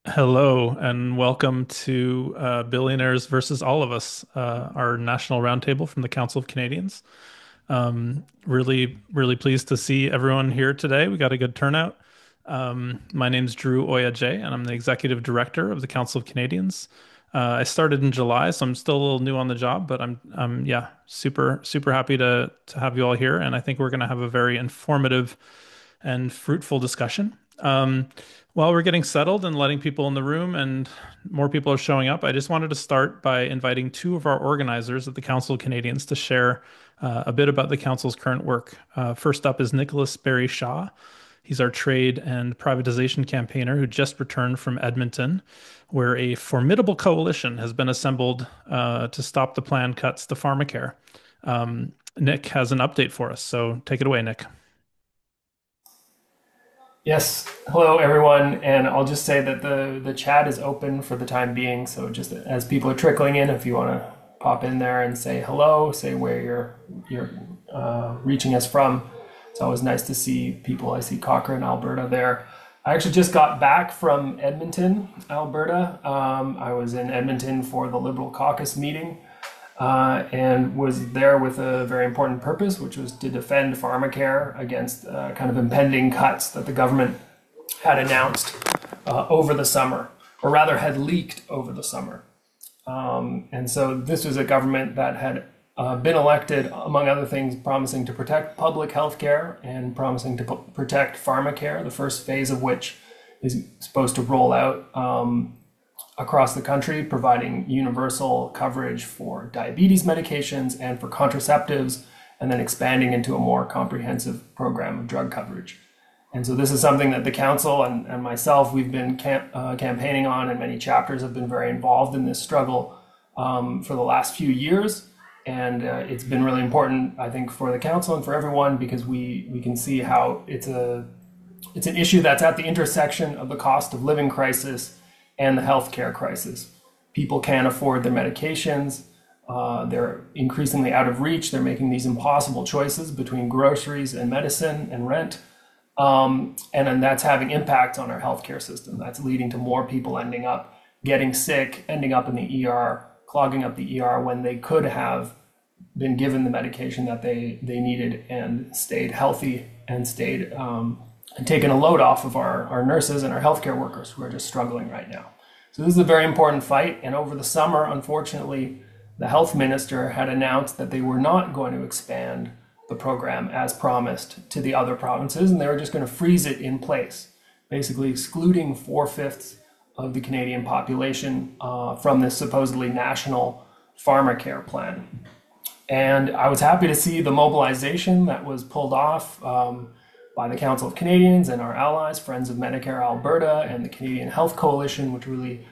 Hello and welcome to Billionaires versus All of Us, our national roundtable from the Council of Canadians. Really pleased to see everyone here today. We got a good turnout. My name's Drew Oya J, and I'm the Executive Director of the Council of Canadians. I started in July, so I'm still a little new on the job, but I'm yeah, super happy to have you all here, and I think we're going to have a very informative and fruitful discussion. While we're getting settled and letting people in the room and more people are showing up, I just wanted to start by inviting two of our organizers at the Council of Canadians to share a bit about the Council's current work. First up is Nicholas Barry Shaw. He's our trade and privatization campaigner who just returned from Edmonton, where a formidable coalition has been assembled to stop the planned cuts to pharmacare. Nick has an update for us, so take it away, Nick. Yes, hello everyone, and I'll just say that the chat is open for the time being. So just as people are trickling in, if you want to pop in there and say hello, say where you're reaching us from. It's always nice to see people. I see Cochrane, Alberta there. I actually just got back from Edmonton, Alberta. I was in Edmonton for the Liberal Caucus meeting and was there with a very important purpose, which was to defend pharmacare against kind of impending cuts that the government had announced over the summer, or rather had leaked over the summer. And so this was a government that had been elected, among other things, promising to protect public health care and promising to protect pharmacare, the first phase of which is supposed to roll out across the country, providing universal coverage for diabetes medications and for contraceptives, and then expanding into a more comprehensive program of drug coverage. And so this is something that the council and myself, we've been campaigning on, and many chapters have been very involved in this struggle for the last few years. And it's been really important, I think, for the council and for everyone, because we can see how it's an issue that's at the intersection of the cost of living crisis and the healthcare crisis. People can't afford their medications. They're increasingly out of reach. They're making these impossible choices between groceries and medicine and rent. And then that's having impacts on our healthcare system. That's leading to more people ending up getting sick, ending up in the ER, clogging up the ER when they could have been given the medication that they needed and stayed healthy and stayed and taken a load off of our nurses and our healthcare workers who are just struggling right now. So this is a very important fight. And over the summer, unfortunately, the health minister had announced that they were not going to expand the program as promised to the other provinces, and they were just going to freeze it in place, basically excluding 4/5 of the Canadian population from this supposedly national pharmacare plan. And I was happy to see the mobilization that was pulled off by the Council of Canadians and our allies, Friends of Medicare Alberta and the Canadian Health Coalition, which really,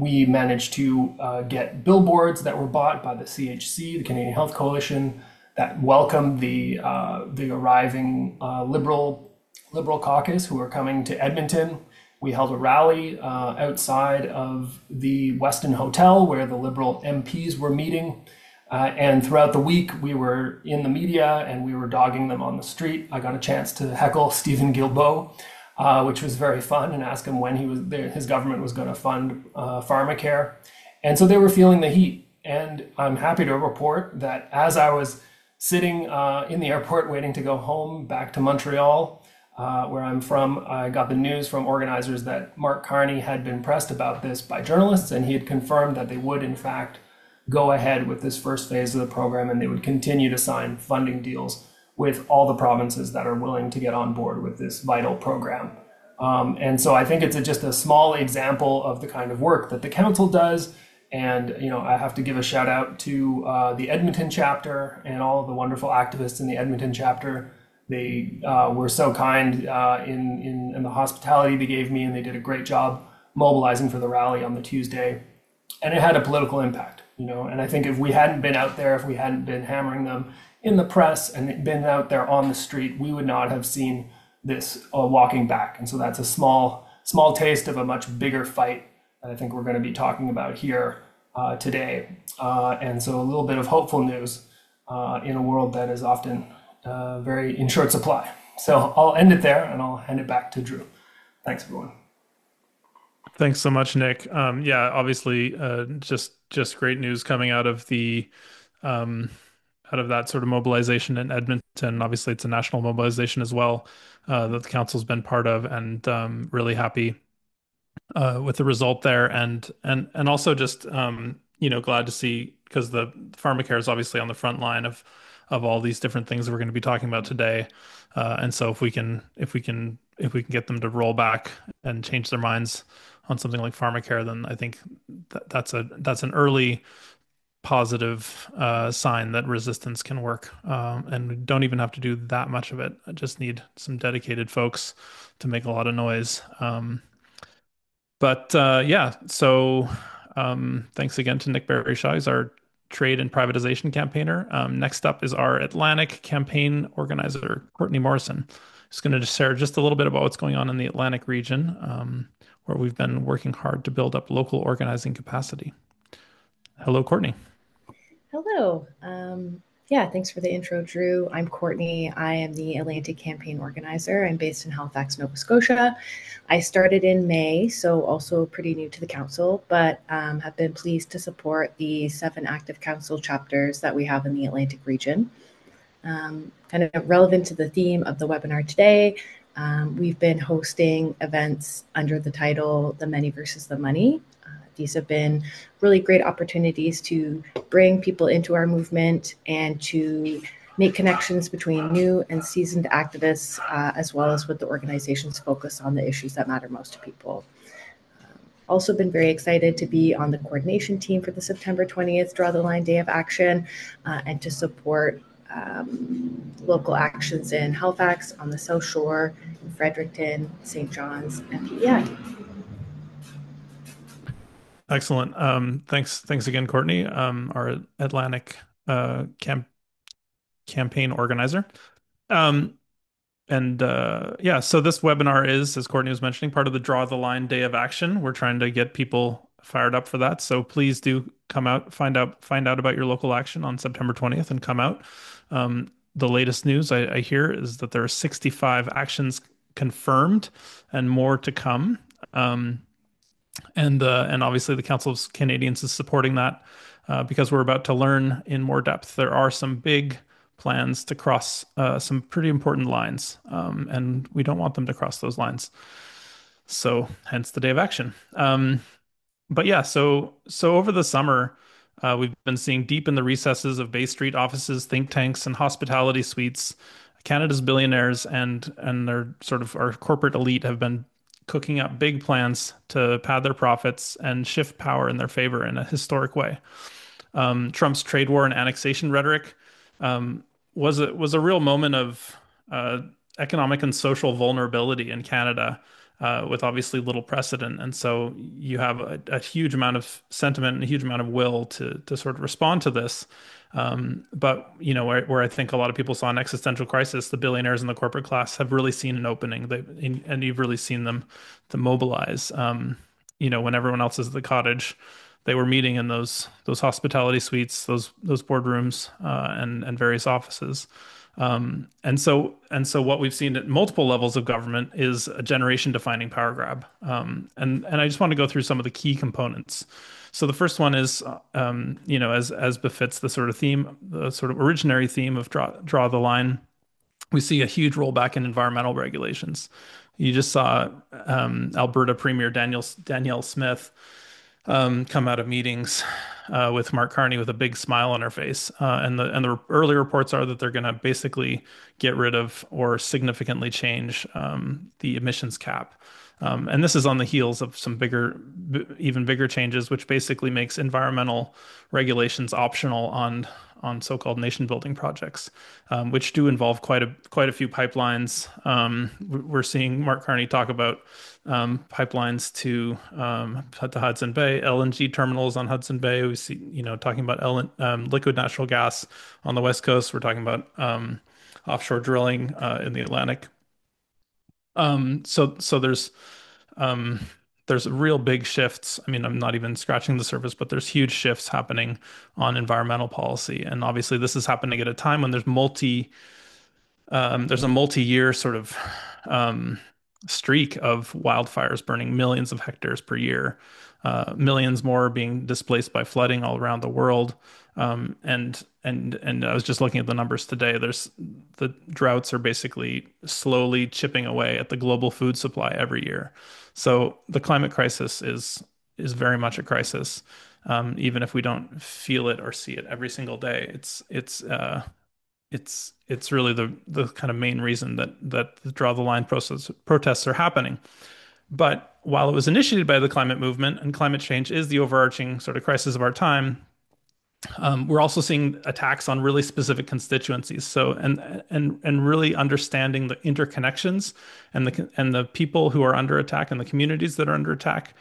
we managed to get billboards that were bought by the CHC, the Canadian Health Coalition, that welcomed the arriving Liberal caucus who are coming to Edmonton. We held a rally outside of the Westin Hotel where the Liberal MPs were meeting. And throughout the week, we were in the media and we were dogging them on the street. I got a chance to heckle Stephen Guilbeault, which was very fun, and ask him when his government was going to fund pharmacare. And so they were feeling the heat. And I'm happy to report that as I was sitting in the airport waiting to go home back to Montreal, where I'm from, I got the news from organizers that Mark Carney had been pressed about this by journalists, and he had confirmed that they would, in fact, go ahead with this first phase of the program, and they would continue to sign funding deals with all the provinces that are willing to get on board with this vital program. And so I think it's just a small example of the kind of work that the council does. And I have to give a shout out to the Edmonton chapter and all of the wonderful activists in the Edmonton chapter. They were so kind in the hospitality they gave me, and they did a great job mobilizing for the rally on the Tuesday. And it had a political impact. And I think if we hadn't been out there, if we hadn't been hammering them in the press and been out there on the street, we would not have seen this walking back. And so that's a small taste of a much bigger fight that I think we're going to be talking about here today. And so a little bit of hopeful news in a world that is often very in short supply. So I'll end it there and I'll hand it back to Drew. Thanks, everyone. Thanks so much, Nick. Yeah, obviously, just great news coming out of the um, out of that sort of mobilization in Edmonton. Obviously, it's a national mobilization as well that the council's been part of, and really happy with the result there, and also just glad to see because the pharmacare is obviously on the front line of all these different things that we're going to be talking about today, and so if we can get them to roll back and change their minds on something like pharmacare, then I think that's an early positive sign that resistance can work, and we don't even have to do that much of it. I just need some dedicated folks to make a lot of noise. But yeah, so thanks again to Nick Berryshaw. He's our trade and privatization campaigner. Next up is our Atlantic campaign organizer, Courtney Morrison. Who's going to share just a little bit about what's going on in the Atlantic region, where we've been working hard to build up local organizing capacity. Hello, Courtney. Hello. Yeah, thanks for the intro, Drew. I'm Courtney. I am the Atlantic campaign organizer. I'm based in Halifax, Nova Scotia. I started in May, so also pretty new to the council, but have been pleased to support the 7 active council chapters that we have in the Atlantic region. Kind of relevant to the theme of the webinar today, we've been hosting events under the title The Many versus the Money. These have been really great opportunities to bring people into our movement and to make connections between new and seasoned activists, as well as with the organization's focus on the issues that matter most to people. Also been very excited to be on the coordination team for the September 20th Draw the Line Day of Action, and to support local actions in Halifax, on the South Shore, in Fredericton, St. John's, and PEI. Excellent. Thanks again, Courtney, our Atlantic campaign organizer. Um, And yeah, so this webinar is, as Courtney was mentioning, part of the Draw the Line Day of Action. We're trying to get people fired up for that. So please do come out, find out about your local action on September 20th and come out. The latest news I hear is that there are 65 actions confirmed and more to come. Um, and obviously the Council of Canadians is supporting that because we're about to learn in more depth. There are some big plans to cross some pretty important lines, and we don't want them to cross those lines. So, hence the day of action. But yeah, so over the summer, we've been seeing deep in the recesses of Bay Street offices, think tanks, and hospitality suites, Canada's billionaires and their sort of our corporate elite have been cooking up big plans to pad their profits and shift power in their favor in a historic way. Trump's trade war and annexation rhetoric was a real moment of economic and social vulnerability in Canada, with obviously little precedent. And so you have a huge amount of sentiment and a huge amount of will to sort of respond to this. But where I think a lot of people saw an existential crisis, the billionaires and the corporate class have really seen an opening. And you've really seen them to mobilize. When everyone else is at the cottage, they were meeting in those hospitality suites, those boardrooms, and various offices. And so what we've seen at multiple levels of government is a generation defining power grab. And I just want to go through some of the key components. So the first one is, as befits the sort of theme, the sort of originary theme of draw the line. We see a huge rollback in environmental regulations. You just saw Alberta Premier Danielle Smith come out of meetings with Mark Carney with a big smile on her face. And the early reports are that they're going to basically get rid of or significantly change the emissions cap. And this is on the heels of some even bigger changes, which basically makes environmental regulations optional on so-called nation building projects, which do involve quite a few pipelines. We're seeing Mark Carney talk about pipelines to Hudson Bay, LNG terminals on Hudson Bay. We see, talking about liquid natural gas on the West Coast. We're talking about offshore drilling in the Atlantic. So there's real big shifts. I mean, I'm not even scratching the surface, but there's huge shifts happening on environmental policy. And obviously this is happening at a time when there's a multi-year sort of streak of wildfires burning millions of hectares per year, millions more being displaced by flooding all around the world. And I was just looking at the numbers today. There's the droughts are basically slowly chipping away at the global food supply every year. So the climate crisis is very much a crisis, even if we don't feel it or see it every single day. It's really the kind of main reason that the Draw the Line protests are happening. But while it was initiated by the climate movement and climate change is the overarching sort of crisis of our time, we're also seeing attacks on really specific constituencies. So and really understanding the interconnections and the people who are under attack and the communities that are under attack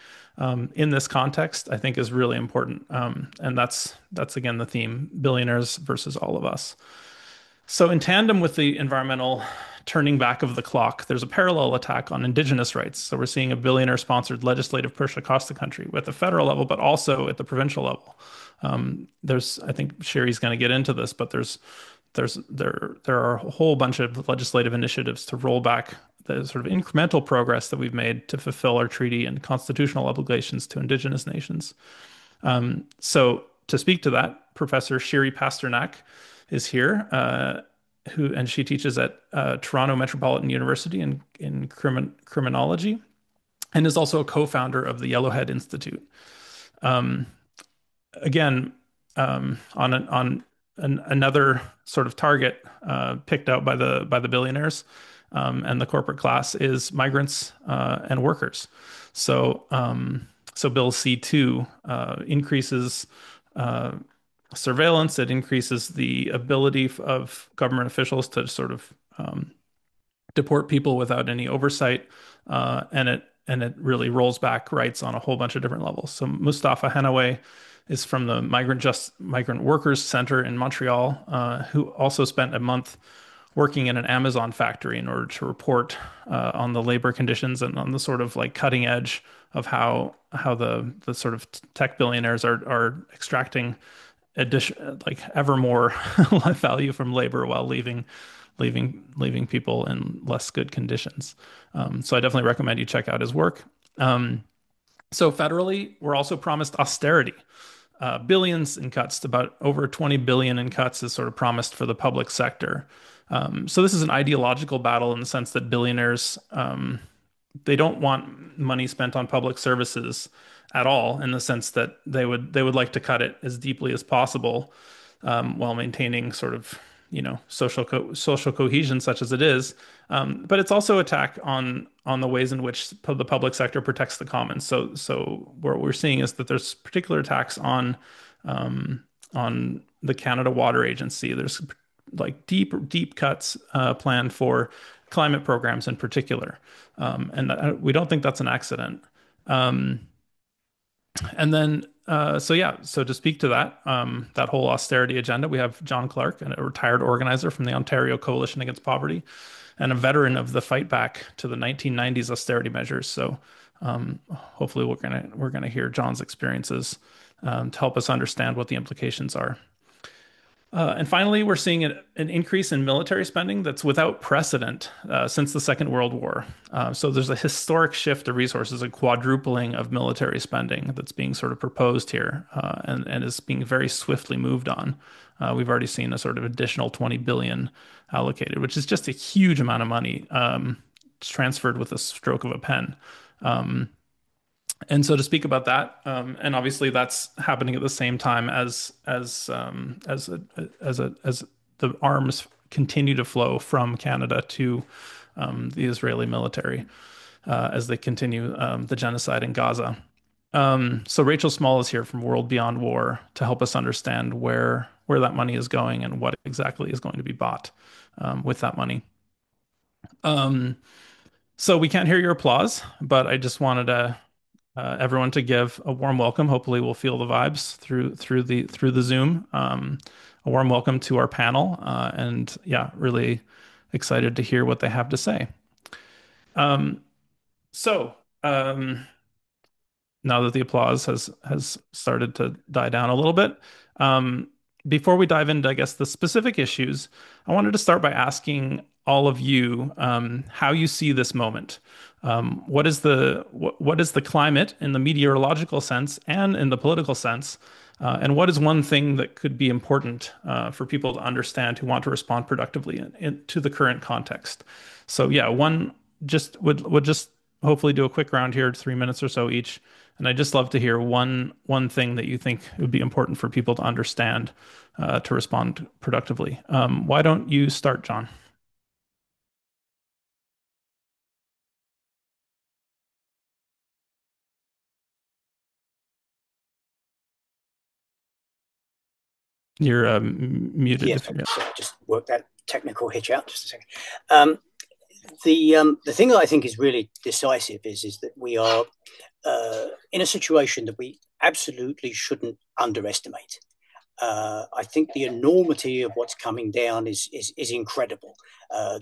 in this context, I think is really important. And that's again the theme: billionaires versus all of us. So, in tandem with the environmental turning back of the clock, there's a parallel attack on Indigenous rights. So, we're seeing a billionaire-sponsored legislative push across the country at the federal level, but also at the provincial level. I think Shiri's going to get into this, but there are a whole bunch of legislative initiatives to roll back the sort of incremental progress that we've made to fulfill our treaty and constitutional obligations to Indigenous nations. So, to speak to that, Professor Shiri Pasternak is here, and she teaches at Toronto Metropolitan University in criminology, and is also a co-founder of the Yellowhead Institute. Um, Again, another sort of target picked out by the billionaires and the corporate class is migrants and workers. So so Bill C2 increases surveillance. It increases the ability of government officials to sort of deport people without any oversight, and it really rolls back rights on a whole bunch of different levels. So Mostafa Henaway is from the Migrant Workers Center in Montreal, who also spent a month working in an Amazon factory in order to report on the labor conditions and on the sort of like cutting edge of how the sort of tech billionaires are extracting addition like ever more value from labor while leaving people in less good conditions. So I definitely recommend you check out his work. So federally, we're also promised austerity. Billions in cuts, about over 20 billion in cuts is sort of promised for the public sector. So this is an ideological battle in the sense that billionaires, they don't want money spent on public services at all, in the sense that they would like to cut it as deeply as possible, while maintaining sort of social cohesion, such as it is. But it's also attack on the ways in which the public sector protects the commons. So what we're seeing is that there's particular attacks on the Canada Water Agency. There's like deep cuts planned for climate programs in particular, and we don't think that's an accident. Um, and then, so to speak to that whole austerity agenda, we have John Clarke, a retired organizer from the Ontario Coalition Against Poverty, and a veteran of the fight back to the 1990s austerity measures. So, hopefully, we're gonna hear John's experiences to help us understand what the implications are. And finally, we're seeing an increase in military spending that's without precedent since the Second World War. So there's a historic shift of resources, a quadrupling of military spending that's being sort of proposed here, and is being very swiftly moved on. We've already seen a sort of additional 20 billion allocated, which is just a huge amount of money transferred with a stroke of a pen. And so to speak about that, and obviously that's happening at the same time as the arms continue to flow from Canada to the Israeli military as they continue the genocide in Gaza. So Rachel Small is here from World Beyond War to help us understand where that money is going and what exactly is going to be bought with that money. Um, so we can't hear your applause, but I just wanted to everyone to give a warm welcome. Hopefully, we'll feel the vibes through the Zoom. A warm welcome to our panel, and yeah, really excited to hear what they have to say. Um, so now that the applause has started to die down a little bit, um, before we dive into, I guess, the specific issues, I wanted to start by asking all of you how you see this moment. What is the climate in the meteorological sense and in the political sense? And what is one thing that could be important for people to understand who want to respond productively to the current context? So yeah, one just would just hopefully do a quick round here, 3 minutes or so each. And I'd just love to hear one thing that you think would be important for people to understand to respond productively. Why don't you start, John? You're muted Yes, if okay, you. so I just work that technical hitch out just a second. Um, the thing that I think is really decisive is that we are in a situation that we absolutely shouldn't underestimate. I think the enormity of what's coming down is incredible.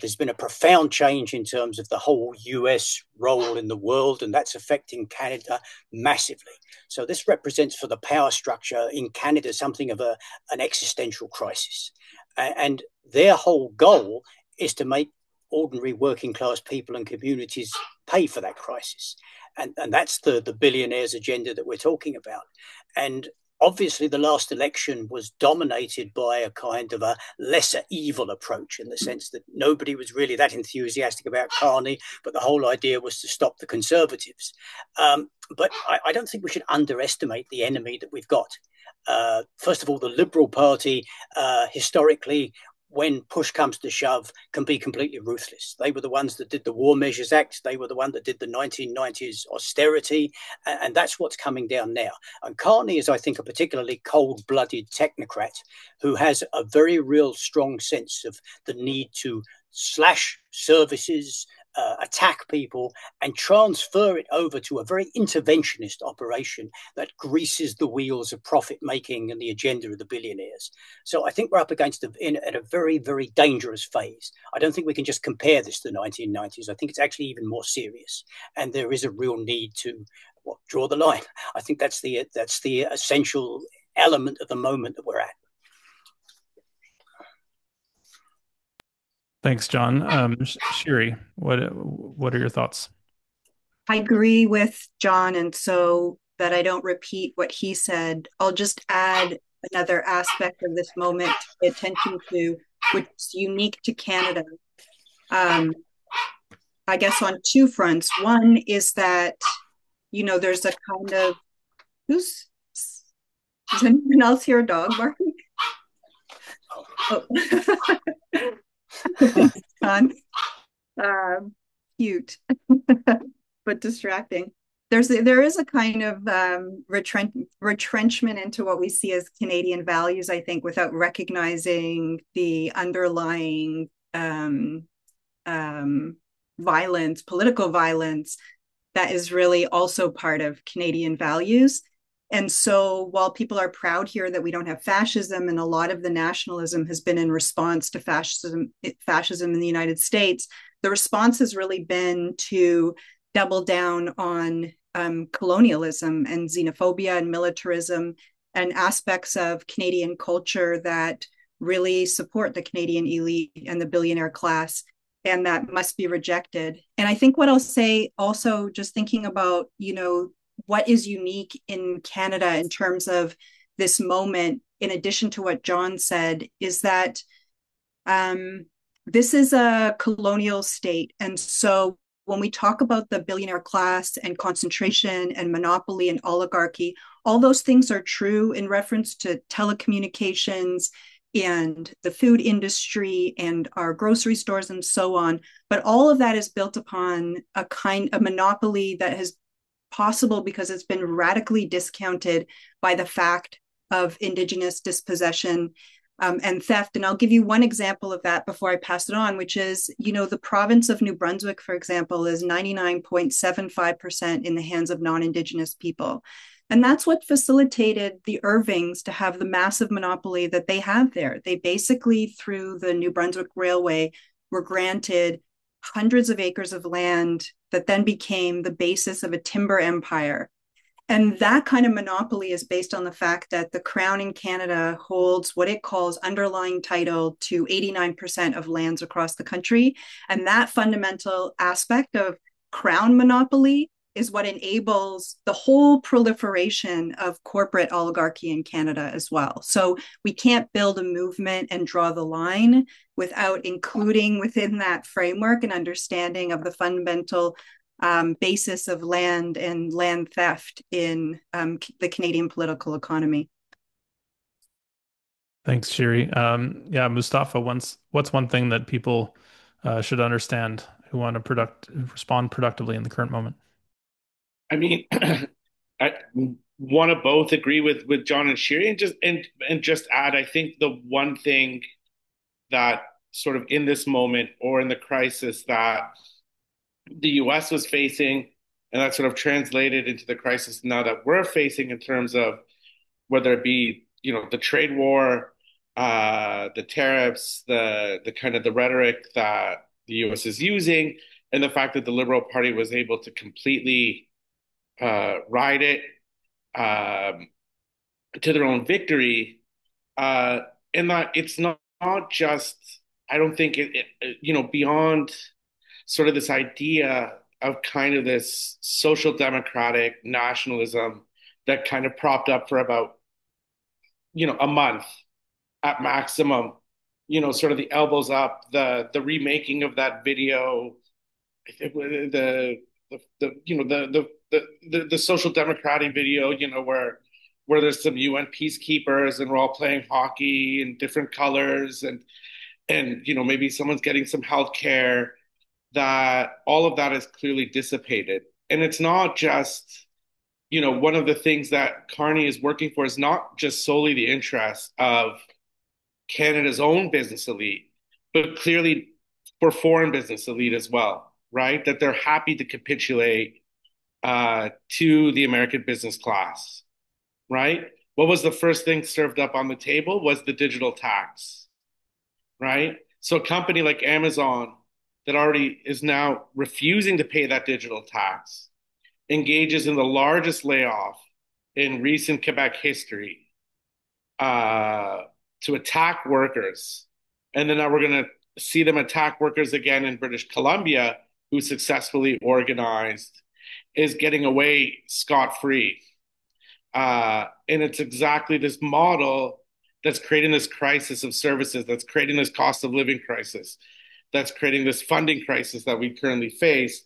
There's been a profound change in terms of the whole US role in the world, and that's affecting Canada massively. So this represents for the power structure in Canada something of an existential crisis. And their whole goal is to make ordinary working class people and communities pay for that crisis. And that's the billionaires agenda that we're talking about. And obviously the last election was dominated by a kind of a lesser evil approach, in the sense that nobody was really that enthusiastic about Carney, but the whole idea was to stop the Conservatives. But I don't think we should underestimate the enemy that we've got. First of all, the Liberal Party historically, when push comes to shove, can be completely ruthless. They were the ones that did the War Measures Act. They were the one that did the 1990s austerity. And that's what's coming down now. And Carney is, I think, a particularly cold-blooded technocrat who has a very real strong sense of the need to slash services, attack people, and transfer it over to a very interventionist operation that greases the wheels of profit making and the agenda of the billionaires. So I think we're up against at a very, very dangerous phase. I don't think we can just compare this to the 1990s. I think it's actually even more serious, and there is a real need to draw the line. I think that's the essential element of the moment that we're at. Thanks, John. Shiri, what are your thoughts? I agree with John, and so that I don't repeat what he said, I'll just add another aspect of this moment to pay attention to, which is unique to Canada. I guess on two fronts. One is that, there's a kind of, does anyone else hear a dog barking? Oh. John. Cute. But distracting. There is a kind of retrenchment into what we see as Canadian values, I think, without recognizing the underlying violence, political violence, that is really also part of Canadian values. And so while people are proud here that we don't have fascism, and a lot of the nationalism has been in response to fascism in the United States, the response has really been to double down on colonialism and xenophobia and militarism and aspects of Canadian culture that really support the Canadian elite and the billionaire class, and that must be rejected. And I think what I'll say also, just thinking about, what is unique in Canada in terms of this moment, in addition to what John said, is that this is a colonial state. And so when we talk about the billionaire class and concentration and monopoly and oligarchy, all those things are true in reference to telecommunications and the food industry and our grocery stores and so on. But all of that is built upon a monopoly that has possible because it's been radically discounted by the fact of Indigenous dispossession and theft. And I'll give you one example of that before I pass it on, which is, the province of New Brunswick, for example, is 99.75% in the hands of non-Indigenous people. And that's what facilitated the Irvings to have the massive monopoly that they have there. They basically, through the New Brunswick Railway, were granted hundreds of acres of land that then became the basis of a timber empire. And that kind of monopoly is based on the fact that the Crown in Canada holds what it calls underlying title to 89% of lands across the country. And that fundamental aspect of Crown monopoly is what enables the whole proliferation of corporate oligarchy in Canada as well. So we can't build a movement and draw the line without including within that framework an understanding of the fundamental basis of land and land theft in the Canadian political economy. Thanks, Shiri. Yeah, Mustafa, what's one thing that people should understand who want to respond productively in the current moment? I mean, I want to both agree with John and Shiri, and just add. I think the one thing that sort of in this moment or in the crisis that the U.S. was facing, and that sort of translated into the crisis now that we're facing in terms of whether it be the trade war, the tariffs, the kind of the rhetoric that the U.S. is using, and the fact that the Liberal Party was able to completely ride it um, to their own victory. Uh, and that it's not just, I don't think beyond sort of this idea of kind of this social democratic nationalism that kind of propped up for about, a month at maximum, sort of the elbows up, the remaking of that video, the the social democratic video, where there's some UN peacekeepers and we're all playing hockey in different colors, and maybe someone's getting some health care, that all of that is clearly dissipated. And it's not just, one of the things that Carney is working for is not just solely the interest of Canada's own business elite, but clearly for foreign business elite as well, right? That they're happy to capitulate to the American business class, right? What was the first thing served up on the table was the digital tax, right? So a company like Amazon that already is now refusing to pay that digital tax engages in the largest layoff in recent Quebec history uh, to attack workers. And then now we're going to see them attack workers again in British Columbia, who successfully organized, is getting away scot-free. And it's exactly this model that's creating this crisis of services, that's creating this cost of living crisis, that's creating this funding crisis that we currently face,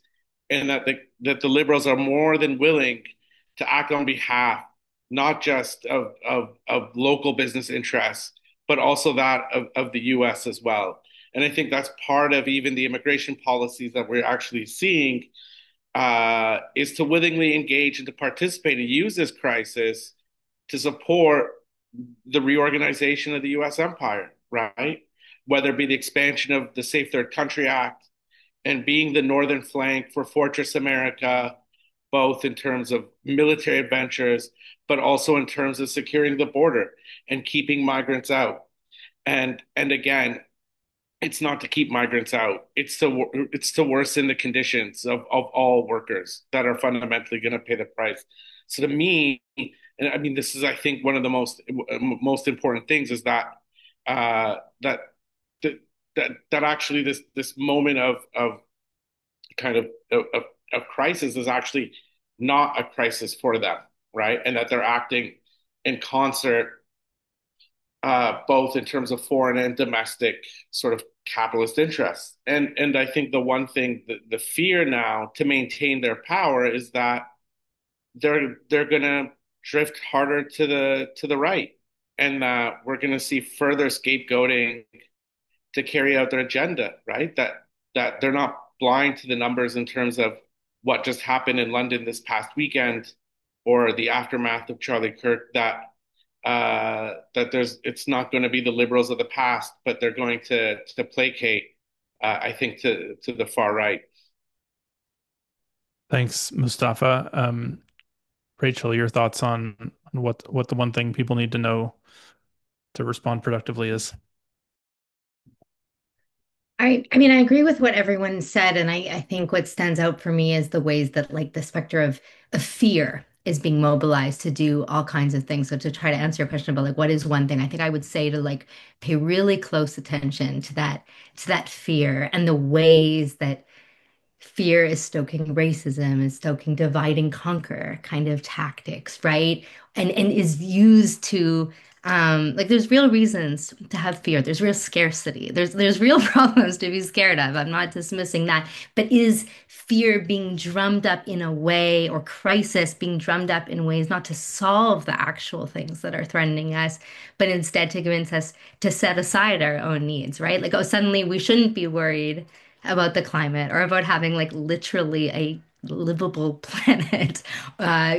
and that the liberals are more than willing to act on behalf, not just of local business interests, but also that of the US as well. And I think that's part of even the immigration policies that we're actually seeing, is to willingly engage and to participate and use this crisis to support the reorganization of the US empire, right? Whether it be the expansion of the Safe Third Country Act and being the northern flank for Fortress America, both in terms of military adventures, but also in terms of securing the border and keeping migrants out. And again, it's not to keep migrants out. It's to worsen the conditions of all workers that are fundamentally going to pay the price. So to me, and I mean, this is, I think, one of the most important things is that uh, that that actually this moment of kind of crisis is actually not a crisis for them, right? And that they're acting in concert, both in terms of foreign and domestic sort of capitalist interests. And I think the one thing, the fear now to maintain their power is that they're gonna drift harder to the right, and that we're gonna see further scapegoating to carry out their agenda, right? That they're not blind to the numbers in terms of what just happened in London this past weekend or the aftermath of Charlie Kirk, that it's not going to be the liberals of the past, but they're going to placate, I think, to the far right. Thanks, Mustafa. Rachel, your thoughts on what the one thing people need to know to respond productively is? I mean, I agree with what everyone said, and I think what stands out for me is the ways that like the specter of fear is being mobilized to do all kinds of things. So to try to answer your question about like what is one thing, I think I would say to like pay really close attention to that fear and the ways that fear is stoking racism, is stoking divide and conquer kind of tactics, right? And is used to like there's real reasons to have fear. There's real scarcity. There's real problems to be scared of. I'm not dismissing that. But is fear being drummed up in a way, or crisis being drummed up in ways not to solve the actual things that are threatening us, but instead to convince us to set aside our own needs, right? Like, oh, suddenly we shouldn't be worried about the climate or about having like literally a livable planet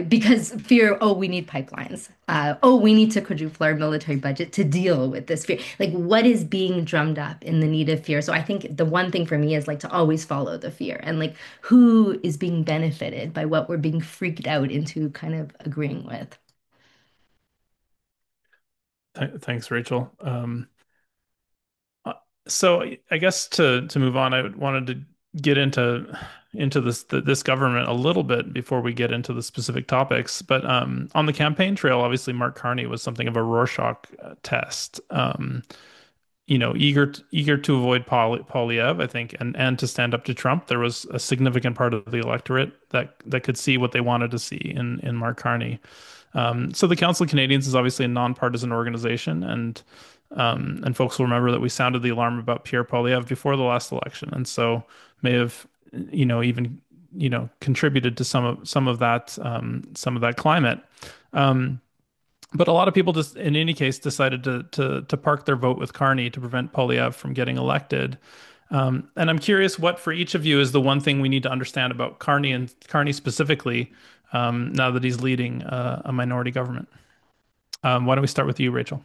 because fear, oh, we need pipelines. Oh, we need to quadruple our military budget to deal with this fear. Like, what is being drummed up in the need of fear? So I think the one thing for me is like to always follow the fear and like who is being benefited by what we're being freaked out into kind of agreeing with. Thanks, Rachel. Uh, so I guess to move on, I wanted to get into this government a little bit before we get into the specific topics. But on the campaign trail, obviously Mark Carney was something of a Rorschach test. Eager to avoid Polyev, I think, and to stand up to Trump. There was a significant part of the electorate that could see what they wanted to see in Mark Carney. So the Council of Canadians is obviously a nonpartisan organization, and folks will remember that we sounded the alarm about Pierre Poilievre before the last election, and so may have, even contributed to some of that climate. Um, but a lot of people just, in any case, decided to park their vote with Carney to prevent Poilievre from getting elected. And I'm curious what for each of you is the one thing we need to understand about Carney and Carney specifically, now that he's leading a minority government. Why don't we start with you, Rachel?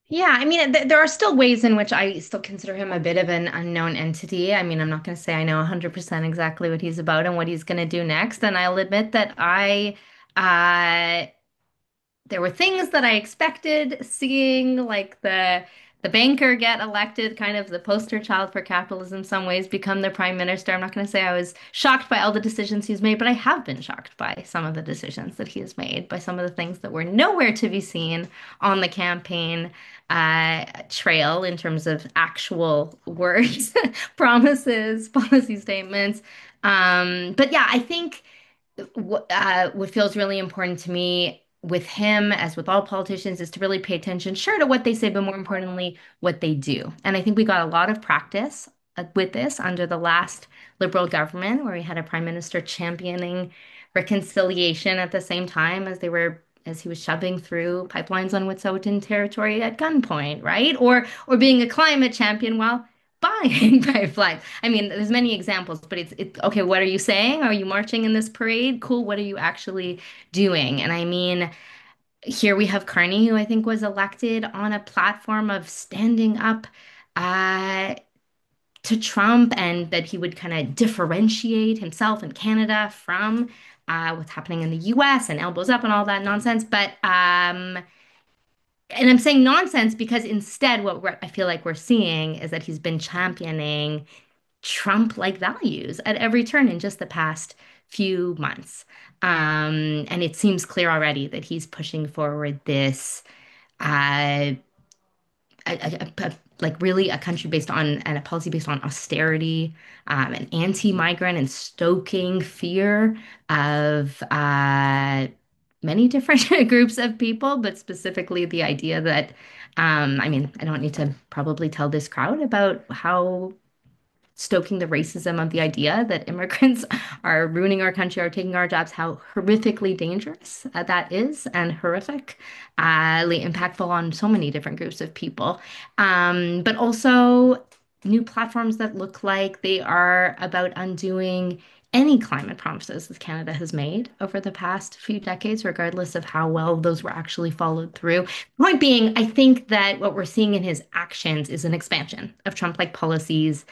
Yeah, I mean, there are still ways in which I still consider him a bit of an unknown entity. I mean, I'm not going to say I know 100% exactly what he's about and what he's going to do next. And I'll admit that uh, there were things that I expected seeing, like the banker get elected, kind of the poster child for capitalism in some ways, become the prime minister. I'm not going to say I was shocked by all the decisions he's made, but I have been shocked by some of the decisions that he has made, by some of the things that were nowhere to be seen on the campaign trail in terms of actual words, promises, policy statements. But yeah, I think what feels really important to me with him, as with all politicians, is to really pay attention, sure, to what they say, but more importantly, what they do. And I think we got a lot of practice with this under the last Liberal government, where we had a prime minister championing reconciliation at the same time as he was shoving through pipelines on Wet'suwet'en territory at gunpoint, right? Or being a climate champion while buying pipelines. I mean, there's many examples, but it's okay. What are you saying? Are you marching in this parade? Cool. What are you actually doing? And I mean, here we have Carney, who I think was elected on a platform of standing up uh, to Trump, and that he would kind of differentiate himself and Canada from what's happening in the US and elbows up and all that nonsense. And I'm saying nonsense because instead, I feel like we're seeing is that he's been championing Trump-like values at every turn in just the past few months. And it seems clear already that he's pushing forward this uh, like really a country based on and a policy based on austerity, and anti-migrant and stoking fear of many different groups of people, but specifically the idea that, I mean, I don't need to probably tell this crowd about how stoking the racism of the idea that immigrants are ruining our country, are taking our jobs, how horrifically dangerous that is, and horrific, impactful on so many different groups of people. But also new platforms that look like they are about undoing any climate promises that Canada has made over the past few decades, regardless of how well those were actually followed through. Point being, I think that what we're seeing in his actions is an expansion of Trump-like policies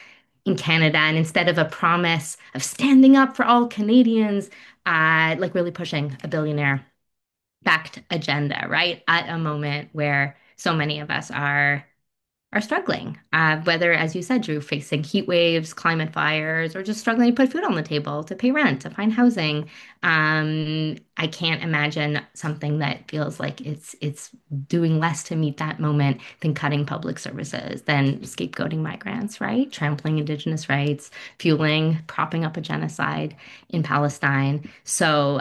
in Canada, and instead of a promise of standing up for all Canadians, like really pushing a billionaire backed agenda, right? At a moment where so many of us are are struggling, whether, as you said, Drew, facing heat waves, climate fires, or just struggling to put food on the table, to pay rent, to find housing. I can't imagine something that feels like it's doing less to meet that moment than cutting public services, than scapegoating migrants, right? Trampling Indigenous rights, fueling, propping up a genocide in Palestine. So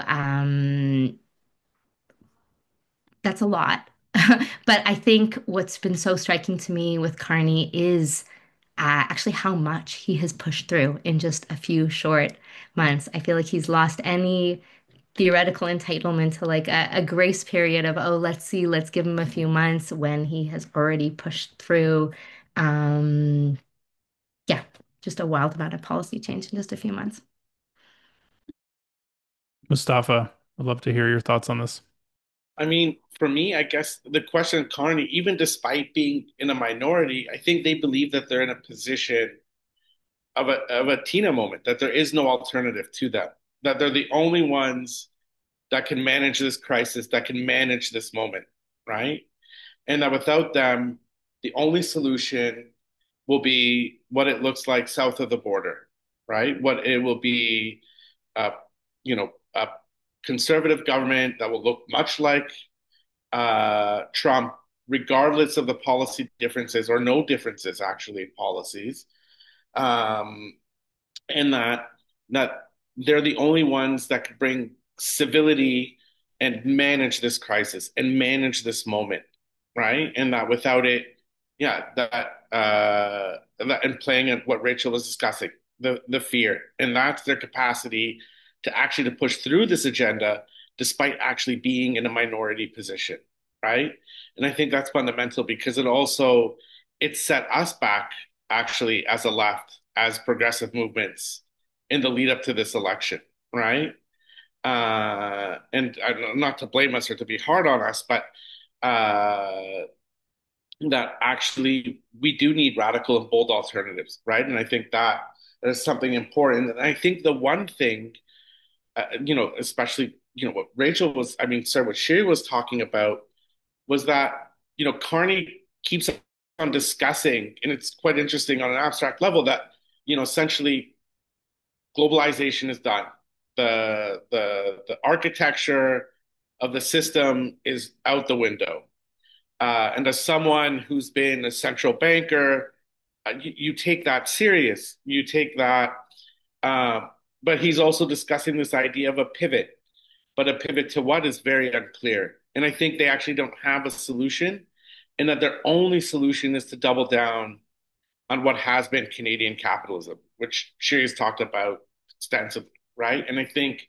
that's a lot. But I think what's been so striking to me with Carney is actually how much he has pushed through in just a few short months. I feel like he's lost any theoretical entitlement to like a grace period of, oh, let's see, let's give him a few months when he has already pushed through. Um, yeah, just a wild amount of policy change in just a few months. Mustafa, I'd love to hear your thoughts on this. I mean, for me, I guess the question, Carney, even despite being in a minority, I think they believe that they're in a position of a Tina moment, that there is no alternative to them, that they're the only ones that can manage this crisis, that can manage this moment, right? And that without them, the only solution will be what it looks like south of the border, right? What it will be, a conservative government that will look much like Trump, regardless of the policy differences or no differences actually in policies, um, and that they're the only ones that could bring civility and manage this crisis and manage this moment, right? And that without it, yeah, that and playing at what Rachel was discussing, the fear, and that's their capacity to actually to push through this agenda despite actually being in a minority position, right? And I think that's fundamental because it set us back actually as a left, as progressive movements in the lead up to this election, right? And not to blame us or to be hard on us, but that actually we do need radical and bold alternatives, right? And I think that is something important. And I think the one thing, especially, what Rachel was, I mean, sorry, what Shiri was talking about was that, Carney keeps on discussing, and it's quite interesting on an abstract level that, essentially globalization is done. The architecture of the system is out the window. And as someone who's been a central banker, you take that serious. You take that, uh, but he's also discussing this idea of a pivot. But a pivot to what is very unclear. And I think they actually don't have a solution, and that their only solution is to double down on what has been Canadian capitalism, which Shiri's talked about extensively, right? And I think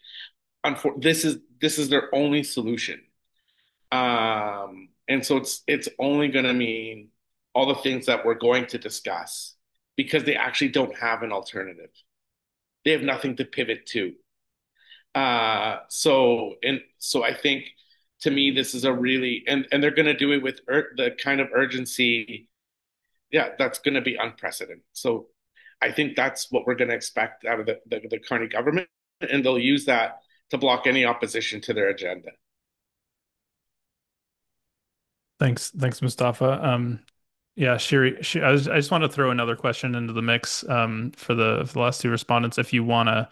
this is their only solution. And so it's only going to mean all the things that we're going to discuss because they actually don't have an alternative. They have nothing to pivot to. So I think to me this is a really and they're going to do it with the kind of urgency, yeah, that's going to be unprecedented. So I think that's what we're going to expect out of the Carney government, and they'll use that to block any opposition to their agenda. Thanks, Mustafa. Yeah, I just want to throw another question into the mix for the last two respondents. If you wanna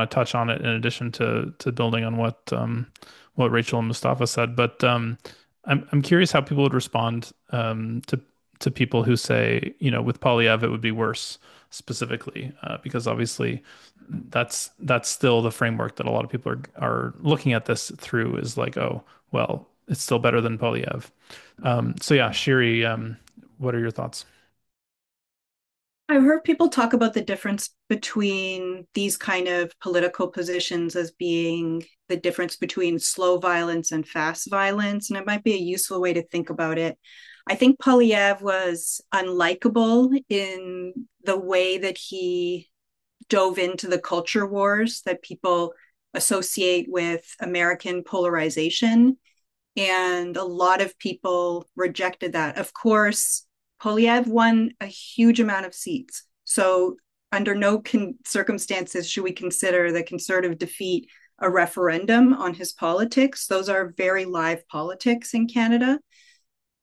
touch on it in addition to building on what Rachel and Mustafa said, but I'm curious how people would respond to people who say, with Polyev it would be worse specifically, because obviously that's still the framework that a lot of people are looking at this through, is like, oh, well, it's still better than Polyev. So yeah, Shiri, what are your thoughts? I've heard people talk about the difference between these kind of political positions as being the difference between slow violence and fast violence, and it might be a useful way to think about it. I think Polyev was unlikable in the way that he dove into the culture wars that people associate with American polarization. And a lot of people rejected that. Of course, Polyev won a huge amount of seats. So, under no circumstances should we consider the conservative defeat a referendum on his politics. Those are very live politics in Canada.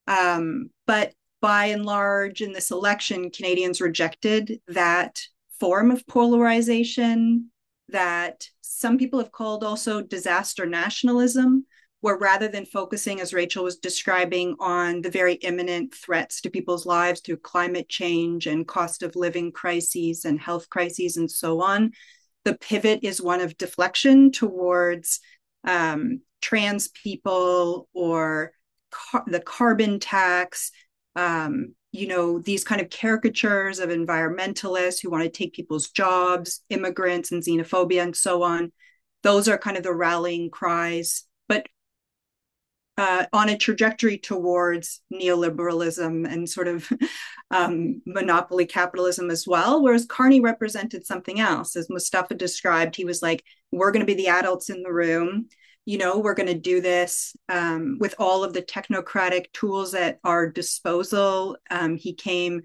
But by and large, in this election, Canadians rejected that form of polarization that some people have called also disaster nationalism, where rather than focusing, as Rachel was describing, on the very imminent threats to people's lives through climate change and cost of living crises and health crises and so on, the pivot is one of deflection towards trans people or the carbon tax, these kind of caricatures of environmentalists who want to take people's jobs, immigrants and xenophobia and so on. Those are kind of the rallying cries, but on a trajectory towards neoliberalism and sort of monopoly capitalism as well. Whereas Carney represented something else. As Mostafa described, he was like, we're going to be the adults in the room. We're going to do this with all of the technocratic tools at our disposal. He came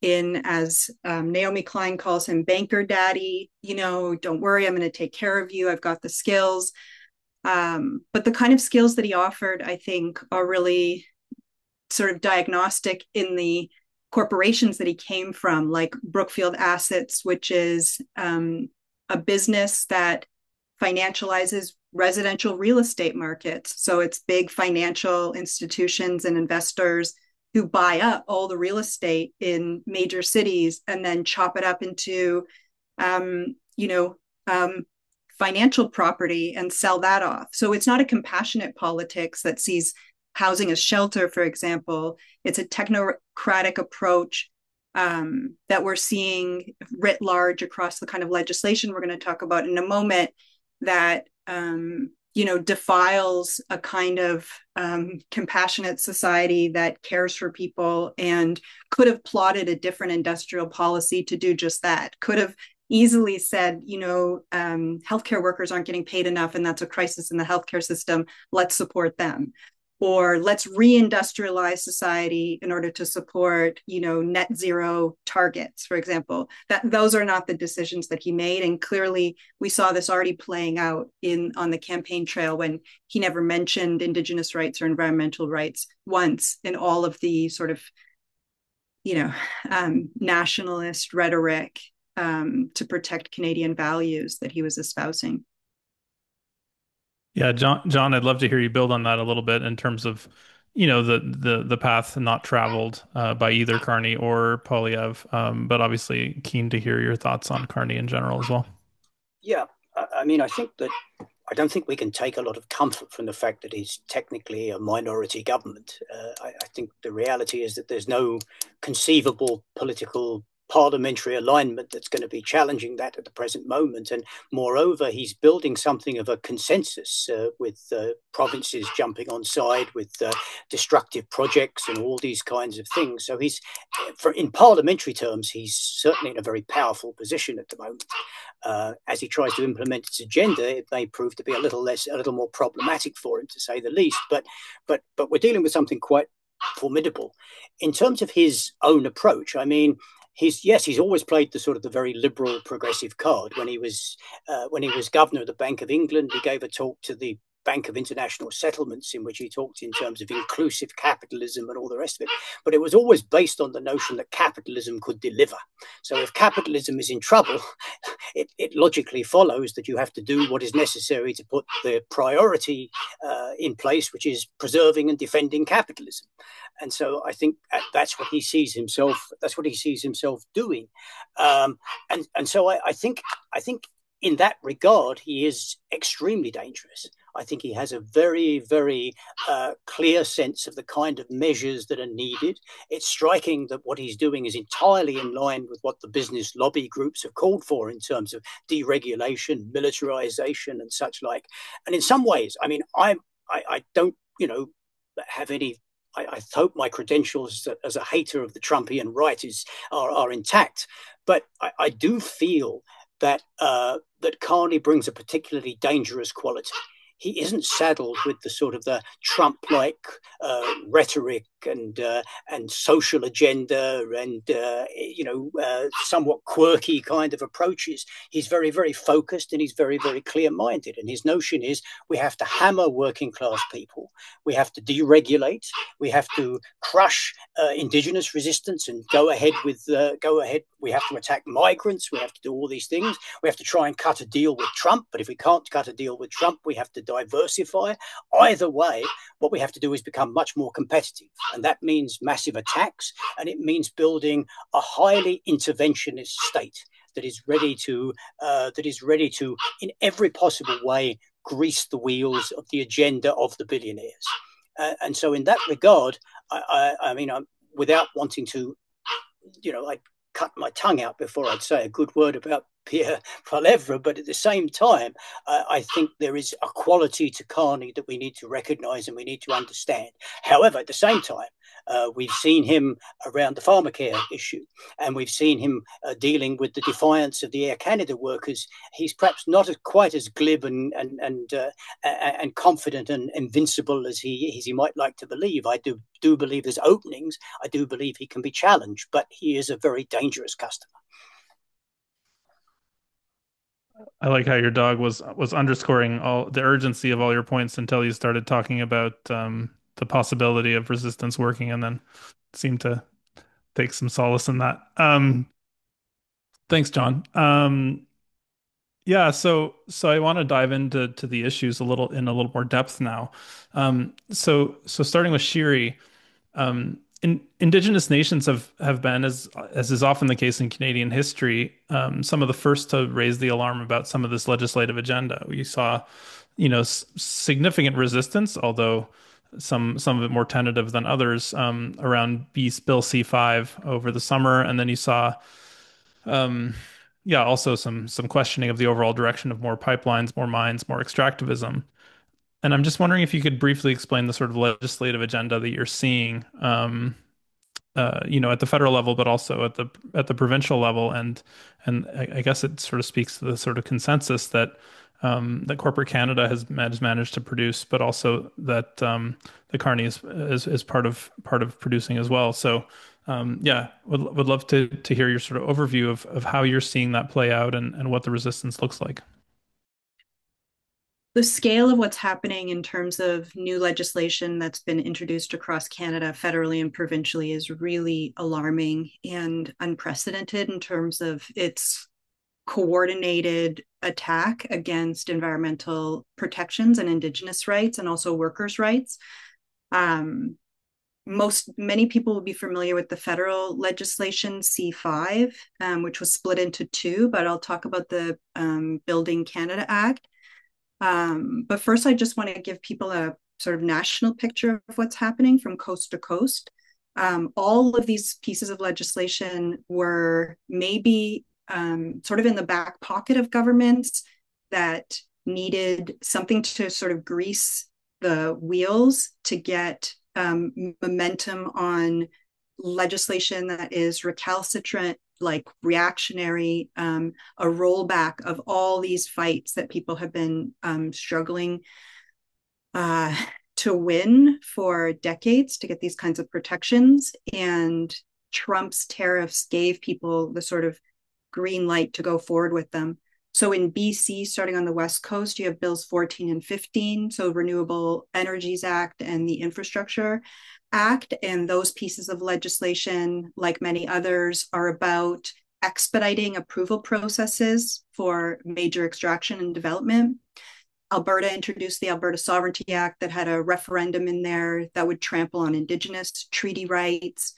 in as Naomi Klein calls him banker daddy. Don't worry, I'm going to take care of you. I've got the skills. But the kind of skills that he offered, I think, are really sort of diagnostic in the corporations that he came from, like Brookfield Assets, which is a business that financializes residential real estate markets. So it's big financial institutions and investors who buy up all the real estate in major cities and then chop it up into, financial property and sell that off. So it's not a compassionate politics that sees housing as shelter, for example. It's a technocratic approach that we're seeing writ large across the kind of legislation we're going to talk about in a moment that defiles a kind of compassionate society that cares for people and could have plotted a different industrial policy to do just that. Could have easily said, healthcare workers aren't getting paid enough and that's a crisis in the healthcare system. Let's support them. Or let's reindustrialize society in order to support, net zero targets, for example. Those are not the decisions that he made. And clearly we saw this already playing out on the campaign trail when he never mentioned Indigenous rights or environmental rights once in all of the sort of, nationalist rhetoric to protect Canadian values that he was espousing. Yeah, John, I'd love to hear you build on that a little bit in terms of, the path not traveled by either Carney or Polyev. But obviously keen to hear your thoughts on Carney in general as well. Yeah, I mean, I don't think we can take a lot of comfort from the fact that he's technically a minority government. I think the reality is that there's no conceivable political parliamentary alignment that's going to be challenging that at the present moment. And moreover, he's building something of a consensus with provinces jumping on side with destructive projects and all these kinds of things. So in parliamentary terms, he's certainly in a very powerful position at the moment. As he tries to implement its agenda, it may prove to be a little more problematic for him, to say the least. But we're dealing with something quite formidable in terms of his own approach. I mean, he's always played the sort of the very liberal progressive card. When he was governor of the Bank of England, he gave a talk to the Bank of International Settlements in which he talked in terms of inclusive capitalism and all the rest of it. But it was always based on the notion that capitalism could deliver. So if capitalism is in trouble, it logically follows that you have to do what is necessary to put the priority in place, which is preserving and defending capitalism. And so I think that's what he sees himself. That's what he sees himself doing. And so I think in that regard, he is extremely dangerous. I think he has a very, very clear sense of the kind of measures that are needed. It's striking that what he's doing is entirely in line with what the business lobby groups have called for in terms of deregulation, militarization, and such like. And in some ways, I mean, I don't, have any. I hope my credentials as a hater of the Trumpian right are intact, but I do feel that Carney brings a particularly dangerous quality. he isn't saddled with the sort of the Trump-like rhetoric and social agenda and somewhat quirky kind of approaches. He's very, very focused and he's very, very clear-minded. And his notion is we have to hammer working class people, we have to deregulate, we have to crush indigenous resistance and go ahead. We have to attack migrants. We have to do all these things. We have to try and cut a deal with Trump. But if we can't cut a deal with Trump, we have to diversify. Either way, what we have to do is become much more competitive. And that means massive attacks. And it means building a highly interventionist state that is ready to, in every possible way, grease the wheels of the agenda of the billionaires. And so in that regard, I mean, without wanting to, I'd cut my tongue out before I'd say a good word about Pierre Poilievre, but at the same time, I think there is a quality to Carney that we need to recognize and we need to understand. However, at the same time, we've seen him around the pharmacare issue, and we've seen him dealing with the defiance of the Air Canada workers. He's perhaps not quite as glib and confident and invincible as he might like to believe. I do believe there's openings. I do believe he can be challenged, but he is a very dangerous customer. I like how your dog was underscoring all the urgency of all your points until you started talking about the possibility of resistance working, and then seemed to take some solace in that. Thanks, John. Yeah, so I want to dive into the issues a little more depth now. So starting with Shiri. Indigenous nations have been, as is often the case in Canadian history, some of the first to raise the alarm about some of this legislative agenda. We saw, significant resistance, although some of it more tentative than others, around Bill C-5 over the summer, and then you saw, also some questioning of the overall direction of more pipelines, more mines, more extractivism. And I'm just wondering if you could briefly explain the sort of legislative agenda that you're seeing, at the federal level, but also at the provincial level, and I guess it sort of speaks to the sort of consensus that that corporate Canada has managed to produce, but also that the Carney is part of producing as well. So would love to hear your sort of overview of how you're seeing that play out and what the resistance looks like. The scale of what's happening in terms of new legislation that's been introduced across Canada, federally and provincially, is really alarming and unprecedented in terms of its coordinated attack against environmental protections and Indigenous rights and also workers' rights. Many people will be familiar with the federal legislation C-5, which was split into two, but I'll talk about the Building Canada Act. But first, I just want to give people a sort of national picture of what's happening from coast to coast. All of these pieces of legislation were maybe sort of in the back pocket of governments that needed something to sort of grease the wheels to get momentum on legislation that is recalcitrant, like reactionary, a rollback of all these fights that people have been struggling to win for decades to get these kinds of protections. And Trump's tariffs gave people the sort of green light to go forward with them. So in BC, starting on the West Coast, you have Bills 14 and 15, so Renewable Energies Act and the Infrastructure Act. And those pieces of legislation, like many others, are about expediting approval processes for major extraction and development. Alberta introduced the Alberta Sovereignty Act that had a referendum in there that would trample on Indigenous treaty rights.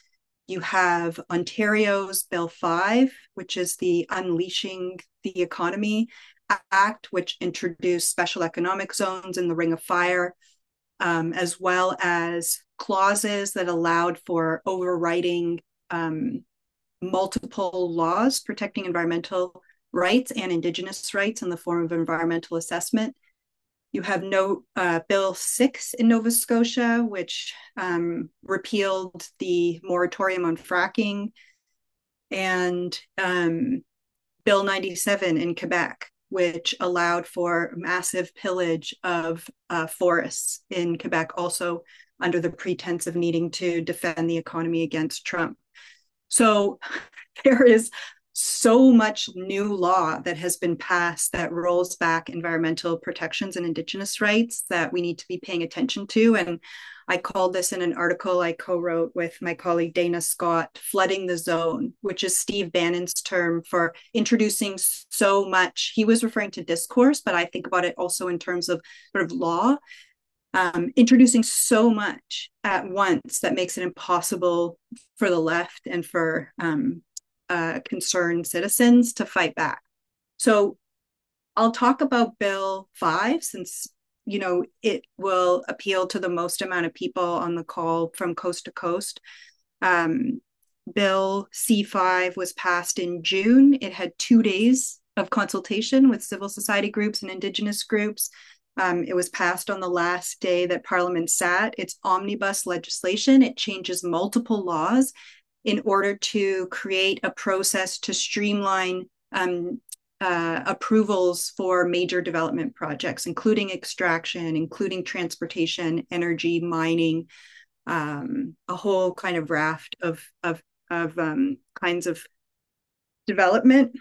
You have Ontario's Bill 5, which is the Unleashing the Economy Act, which introduced special economic zones in the Ring of Fire, as well as clauses that allowed for overriding multiple laws protecting environmental rights and Indigenous rights in the form of environmental assessment. You have Bill 6 in Nova Scotia, which repealed the moratorium on fracking, and Bill 97 in Quebec, which allowed for massive pillage of forests in Quebec, also under the pretense of needing to defend the economy against Trump. So there is so much new law that has been passed that rolls back environmental protections and Indigenous rights that we need to be paying attention to. And I called this in an article I co-wrote with my colleague Dana Scott, flooding the zone, which is Steve Bannon's term for introducing so much. He was referring to discourse, but I think about it also in terms of sort of law, introducing so much at once that makes it impossible for the left and for concerned citizens to fight back. So I'll talk about Bill 5 since it will appeal to the most amount of people on the call from coast to coast. Bill C5 was passed in June. It had 2 days of consultation with civil society groups and Indigenous groups. It was passed on the last day that Parliament sat. It's omnibus legislation. It changes multiple laws in order to create a process to streamline approvals for major development projects, including extraction, including transportation, energy, mining, a whole kind of raft of kinds of development.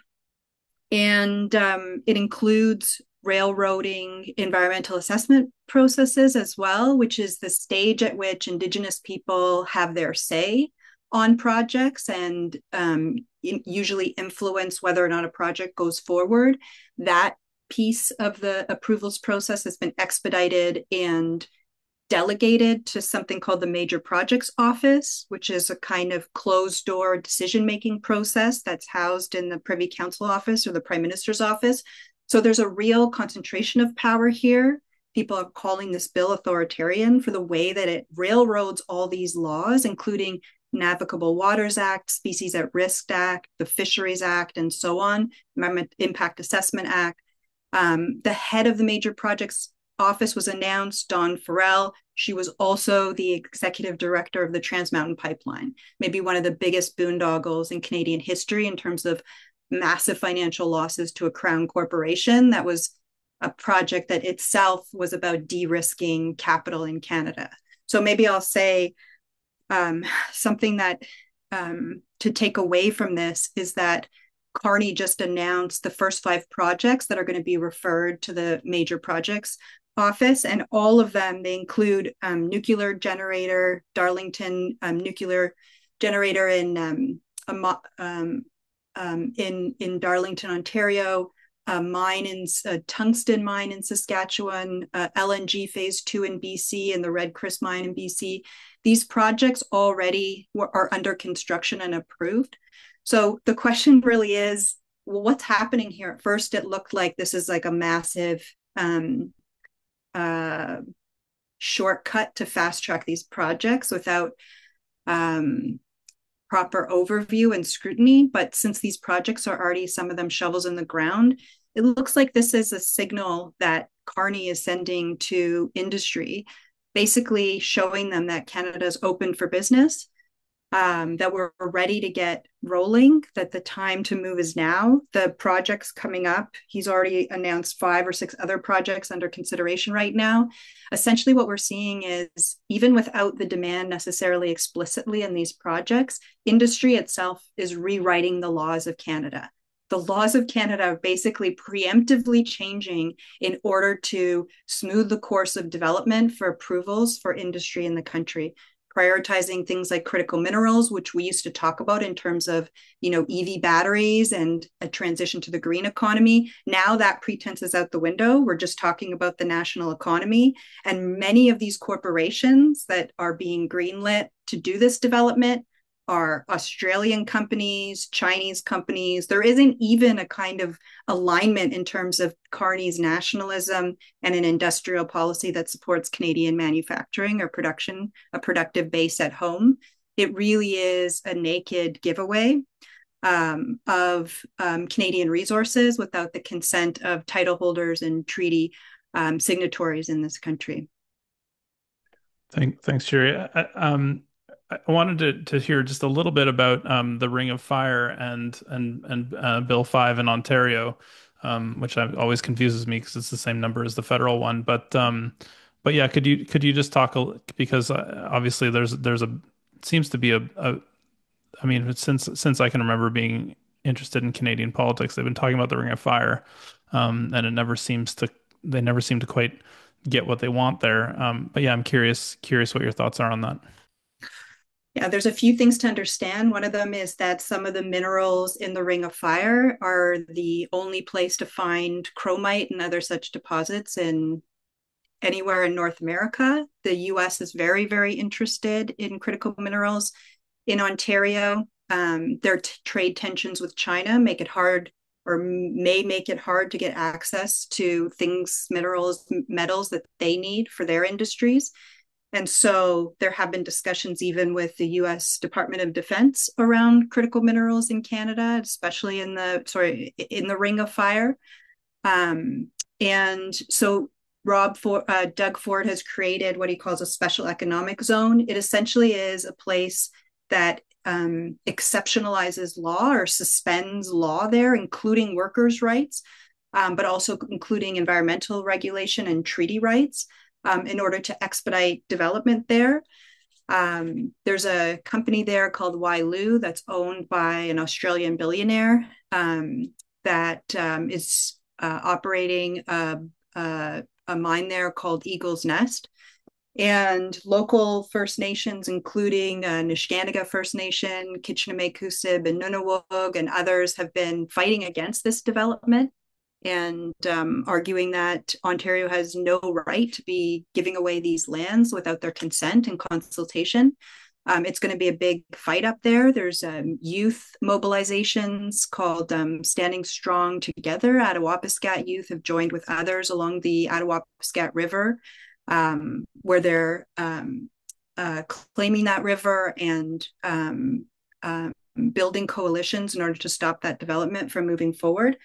And it includes railroading environmental assessment processes as well, which is the stage at which Indigenous people have their say on projects and usually influence whether or not a project goes forward. That piece of the approvals process has been expedited and delegated to something called the Major Projects Office, which is a kind of closed door decision-making process that's housed in the Privy Council office or the Prime Minister's office. So there's a real concentration of power here. People are calling this bill authoritarian for the way that it railroads all these laws, including Navigable Waters Act, Species at Risk Act, the Fisheries Act, and so on, Environment Impact Assessment Act. The head of the Major Projects Office was announced, Dawn Farrell. She was also the executive director of the Trans Mountain Pipeline, maybe one of the biggest boondoggles in Canadian history in terms of massive financial losses to a crown corporation. That was a project that itself was about de-risking capital in Canada. So maybe I'll say something that to take away from this is that Carney just announced the first 5 projects that are going to be referred to the Major Projects Office, and all of them, they include nuclear generator, Darlington nuclear generator in Darlington, Ontario, a tungsten mine in Saskatchewan, LNG phase 2 in BC, and the Red Chris mine in BC. These projects already are under construction and approved. So the question really is, well, what's happening here? At first, it looked like this is like a massive shortcut to fast track these projects without proper overview and scrutiny. But since these projects are already, some of them shovels in the ground, it looks like this is a signal that Carney is sending to industry, basically showing them that Canada is open for business, that we're ready to get rolling, that the time to move is now. The projects coming up, he's already announced 5 or 6 other projects under consideration right now. Essentially, what we're seeing is, even without the demand necessarily explicitly in these projects, industry itself is rewriting the laws of Canada. The laws of Canada are basically preemptively changing in order to smooth the course of development for approvals for industry in the country, prioritizing things like critical minerals, which we used to talk about in terms of, EV batteries and a transition to the green economy. Now that pretense is out the window. We're just talking about the national economy. And many of these corporations that are being greenlit to do this development are Australian companies, Chinese companies. There isn't even a kind of alignment in terms of Carney's nationalism and an industrial policy that supports Canadian manufacturing or production, a productive base at home. It really is a naked giveaway of Canadian resources without the consent of title holders and treaty signatories in this country. Thanks, Shiri. I wanted to hear just a little bit about the Ring of Fire and Bill 5 in Ontario. which always confuses me because it's the same number as the federal one. But yeah, could you just talk because obviously there's a seems to be a I mean, since I can remember being interested in Canadian politics, they've been talking about the Ring of Fire, and it never seems to they never seem to quite get what they want there. But yeah, I'm curious what your thoughts are on that. Yeah, there's a few things to understand. One of them is that some of the minerals in the Ring of Fire are the only place to find chromite and other such deposits in anywhere in North America. The US is very, very interested in critical minerals. In Ontario, their trade tensions with China make it hard or may make it hard to get access to things, minerals, metals that they need for their industries. And so there have been discussions even with the US Department of Defense around critical minerals in Canada, especially in the Ring of Fire. And so Doug Ford has created what he calls a special economic zone. It essentially is a place that exceptionalizes law or suspends law there, including workers' rights, but also including environmental regulation and treaty rights in order to expedite development there. There's a company there called Wyloo that's owned by an Australian billionaire that is operating a mine there called Eagle's Nest. And local First Nations, including Nisga'a First Nation, Kitchener-Kusib, and Nunavut, and others, have been fighting against this development and arguing that Ontario has no right to be giving away these lands without their consent and consultation. It's going to be a big fight up there. There's youth mobilizations called Standing Strong Together. Attawapiskat youth have joined with others along the Attawapiskat River, where they're claiming that river and building coalitions in order to stop that development from moving forward.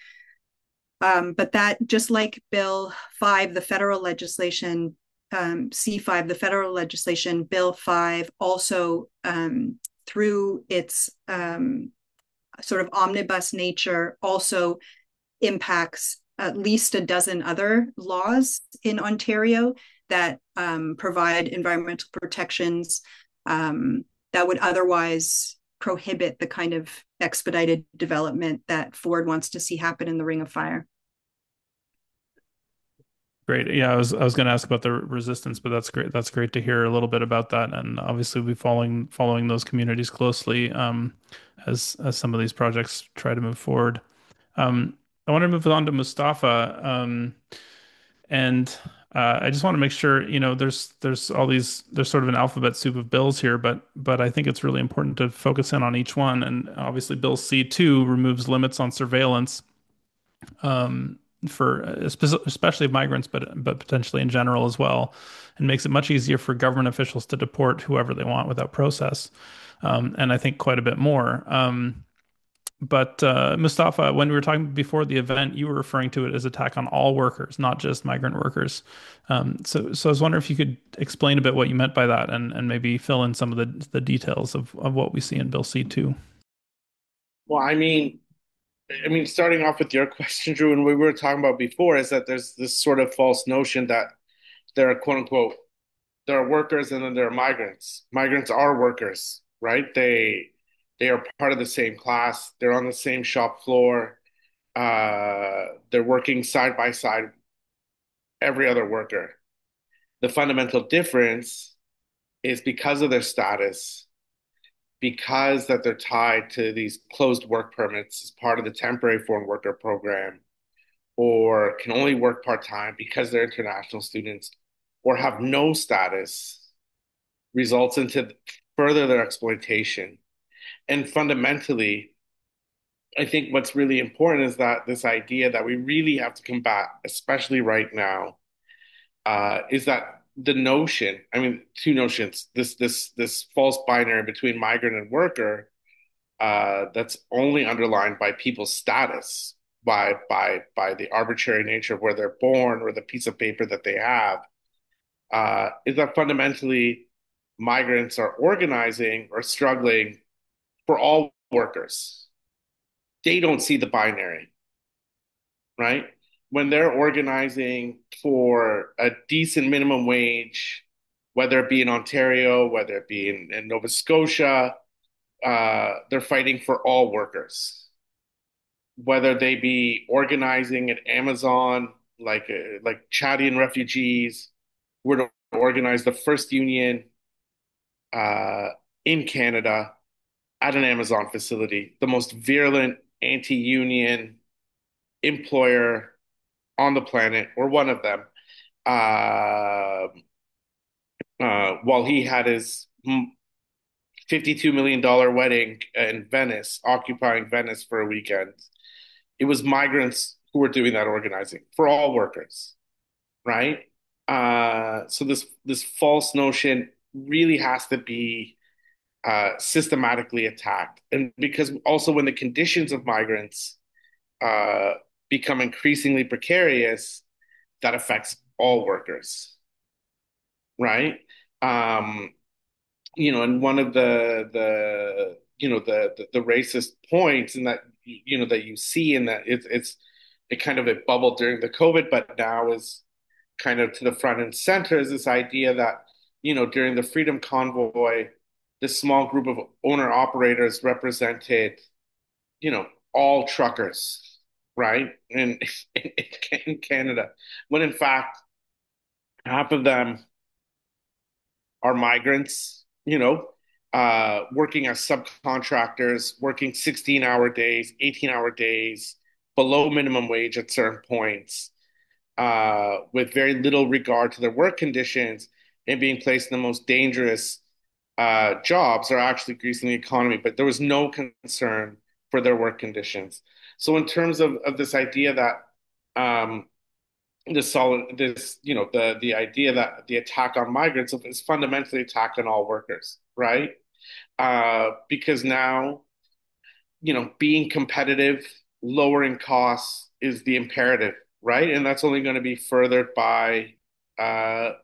But that, just like Bill 5, the federal legislation, C5, the federal legislation, Bill 5 also, through its sort of omnibus nature, also impacts at least a dozen other laws in Ontario that provide environmental protections that would otherwise prohibit the kind of expedited development that Ford wants to see happen in the Ring of Fire. Great. Yeah, I was going to ask about the resistance, but that's great. That's great to hear a little bit about that, and obviously we'll be following those communities closely as some of these projects try to move forward. I want to move on to Mostafa, and I just want to make sure, there's all these, there's sort of an alphabet soup of bills here, but I think it's really important to focus in on each one. And obviously, Bill C2 removes limits on surveillance for especially of migrants, but potentially in general as well, and makes it much easier for government officials to deport whoever they want without process, and I think quite a bit more. But Mustafa, when we were talking before the event, you were referring to it as attack on all workers, not just migrant workers. So I was wondering if you could explain a bit what you meant by that, and maybe fill in some of the details of what we see in Bill C2. Well, starting off with your question, Drew, and we were talking about before, is that there's this sort of false notion that there are quote unquote there are workers and then there are migrants. Migrants are workers, right? They are part of the same class. They're on the same shop floor. They're working side by side, every other worker. The fundamental difference is because of their status, because that they're tied to these closed work permits as part of the temporary foreign worker program, or can only work part-time because they're international students, or have no status, results into further their exploitation. And fundamentally, I think what's really important is that this idea that we really have to combat, especially right now, is that the notion, two notions, this false binary between migrant and worker, that's only underlined by people's status, by the arbitrary nature of where they're born or the piece of paper that they have, is that fundamentally migrants are organizing or struggling for all workers. They don't see the binary. right? When they're organizing for a decent minimum wage, whether it be in Ontario, whether it be in Nova Scotia, they're fighting for all workers, whether they be organizing at Amazon, like Chadian refugees were to organize the first union uh, in Canada at an Amazon facility, the most virulent anti-union employer on the planet, or one of them, uh, while he had his $52 million wedding in Venice, occupying Venice for a weekend. It was migrants who were doing that organizing for all workers, right? So this false notion really has to be systematically attacked, and because also when the conditions of migrants uh, become increasingly precarious, that affects all workers, right? Um, and one of the racist points, and that that you see in that it kind of it bubbled during the COVID, but now is kind of to the front and center, is this idea that during the Freedom Convoy, this small group of owner operators represented all truckers, right? And in Canada, when in fact half of them are migrants, working as subcontractors, working 16-hour days, 18-hour days, below minimum wage at certain points, with very little regard to their work conditions and being placed in the most dangerous jobs are actually greasing the economy. But there was no concern for their work conditions. So in terms of this idea that the idea that the attack on migrants is fundamentally attack on all workers, right? Because now, being competitive, lowering costs is the imperative, right? And that's only going to be furthered by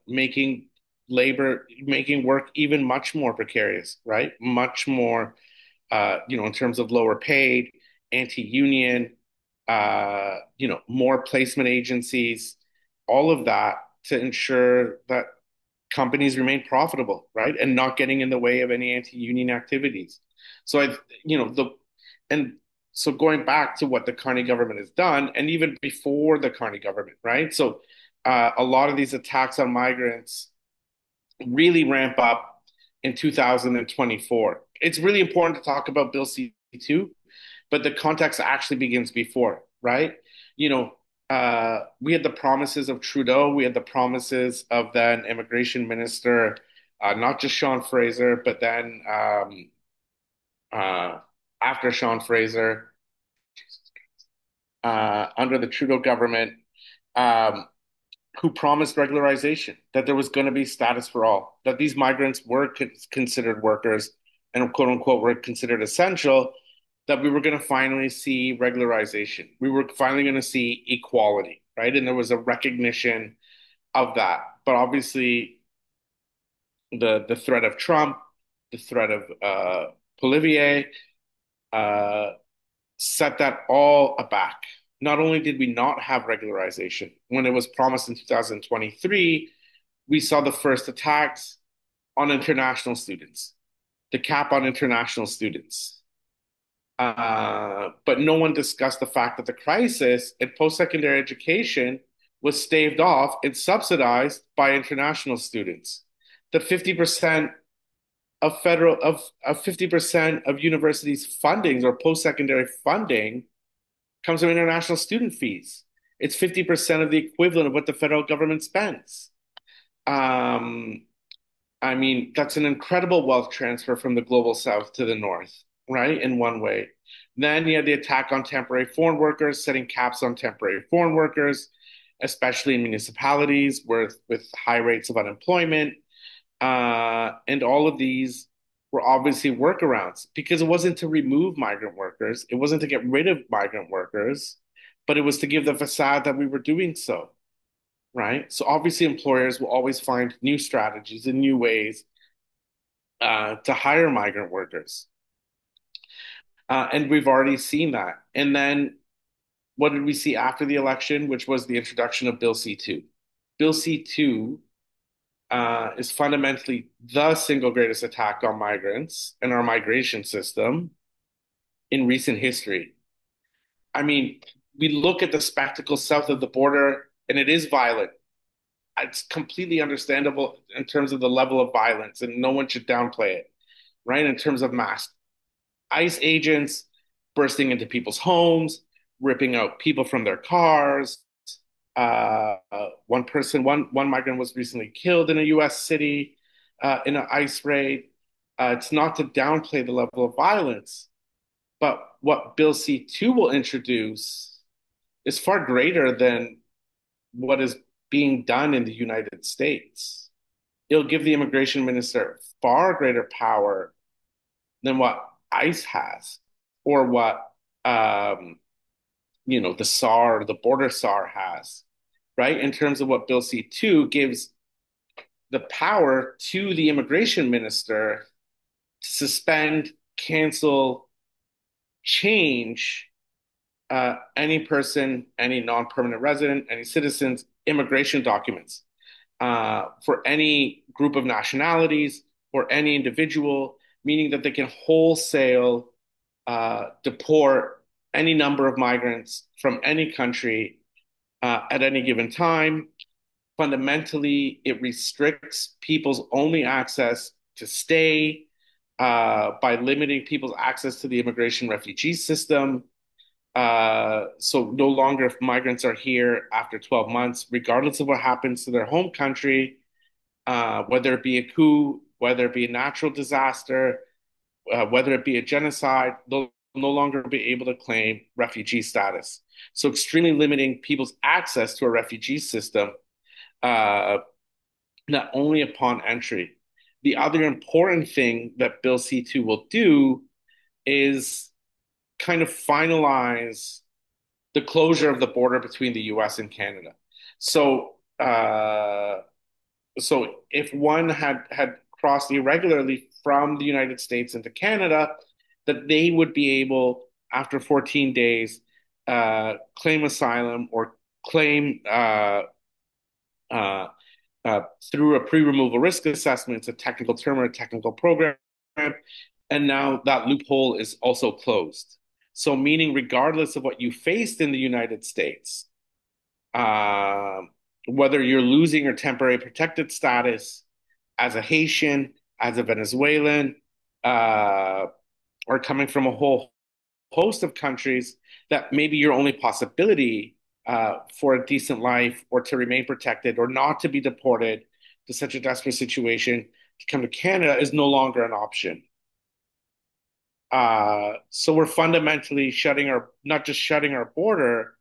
making work even much more precarious, right? Much more, in terms of lower paid, anti-union, more placement agencies, all of that to ensure that companies remain profitable, right? And not getting in the way of any anti-union activities. So and so going back to what the Carney government has done, and even before the Carney government, right? So a lot of these attacks on migrants really ramp up in 2024. It's really important to talk about Bill C-2, but the context actually begins before, right? We had the promises of Trudeau, we had the promises of then immigration minister, not just Sean Fraser, but then uh, after Sean Fraser, under the Trudeau government, um, who promised regularization, that there was going to be status for all, that these migrants were considered workers and quote unquote were considered essential, that we were going to finally see regularization. We were finally going to see equality, right? And there was a recognition of that. But obviously, the threat of Trump, the threat of Polivier, uh, set that all aback. Not only did we not have regularization, when it was promised in 2023, we saw the first attacks on international students, the cap on international students. But no one discussed the fact that the crisis in post-secondary education was staved off and subsidized by international students. The 50% of 50% of universities' fundings or post-secondary funding comes from international student fees. It's 50% of the equivalent of what the federal government spends. Um, I mean, that's an incredible wealth transfer from the global south to the north, right? In one way. Then you had the attack on temporary foreign workers, setting caps on temporary foreign workers, especially in municipalities with high rates of unemployment. And all of these were obviously workarounds because it wasn't to remove migrant workers, it wasn't to get rid of migrant workers, but it was to give the facade that we were doing so, right? So obviously, employers will always find new strategies and new ways to hire migrant workers. And we've already seen that. And then what did we see after the election, which was the introduction of Bill C-2. Bill C-2 is fundamentally the single greatest attack on migrants and our migration system in recent history. I mean, we look at the spectacle south of the border, and it is violent. It's completely understandable in terms of the level of violence, and no one should downplay it, right? In terms of mass ICE agents bursting into people's homes, ripping out people from their cars. One migrant was recently killed in a U.S. city in an ICE raid. It's not to downplay the level of violence, but what Bill C-2 will introduce is far greater than what is being done in the United States. It'll give the immigration minister far greater power than what ICE has or what the SAR, the border SAR has, right? In terms of what Bill C-2 gives the power to the immigration minister to suspend, cancel, change any person, any non-permanent resident, any citizens, immigration documents for any group of nationalities or any individual, meaning that they can wholesale deport any number of migrants from any country at any given time. Fundamentally, it restricts people's only access to stay by limiting people's access to the immigration refugee system. So no longer if migrants are here after 12 months, regardless of what happens to their home country, whether it be a coup, whether it be a natural disaster, whether it be a genocide, they'll no longer be able to claim refugee status. So extremely limiting people's access to a refugee system, not only upon entry. The other important thing that Bill C-2 will do is kind of finalize the closure of the border between the US and Canada. So, so if one had crossed irregularly from the United States into Canada, that they would be able, after 14 days, claim asylum or claim uh, through a pre-removal risk assessment. It's a technical term or a technical program. And now that loophole is also closed. So, meaning, regardless of what you faced in the United States, whether you're losing your temporary protected status as a Haitian, as a Venezuelan, or coming from a whole host of countries, that maybe your only possibility for a decent life or to remain protected or not to be deported to such a desperate situation to come to Canada is no longer an option. So we're fundamentally not just shutting our border,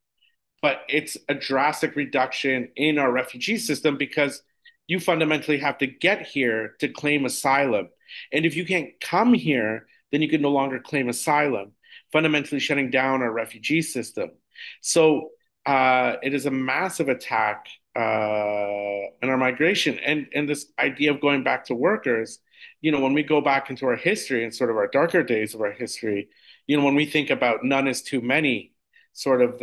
but it's a drastic reduction in our refugee system because you fundamentally have to get here to claim asylum. And if you can't come here, then you can no longer claim asylum, fundamentally shutting down our refugee system. So it is a massive attack in our migration. And this idea of going back to workers, when we go back into our history and sort of our darker days of our history, when we think about none is too many, sort of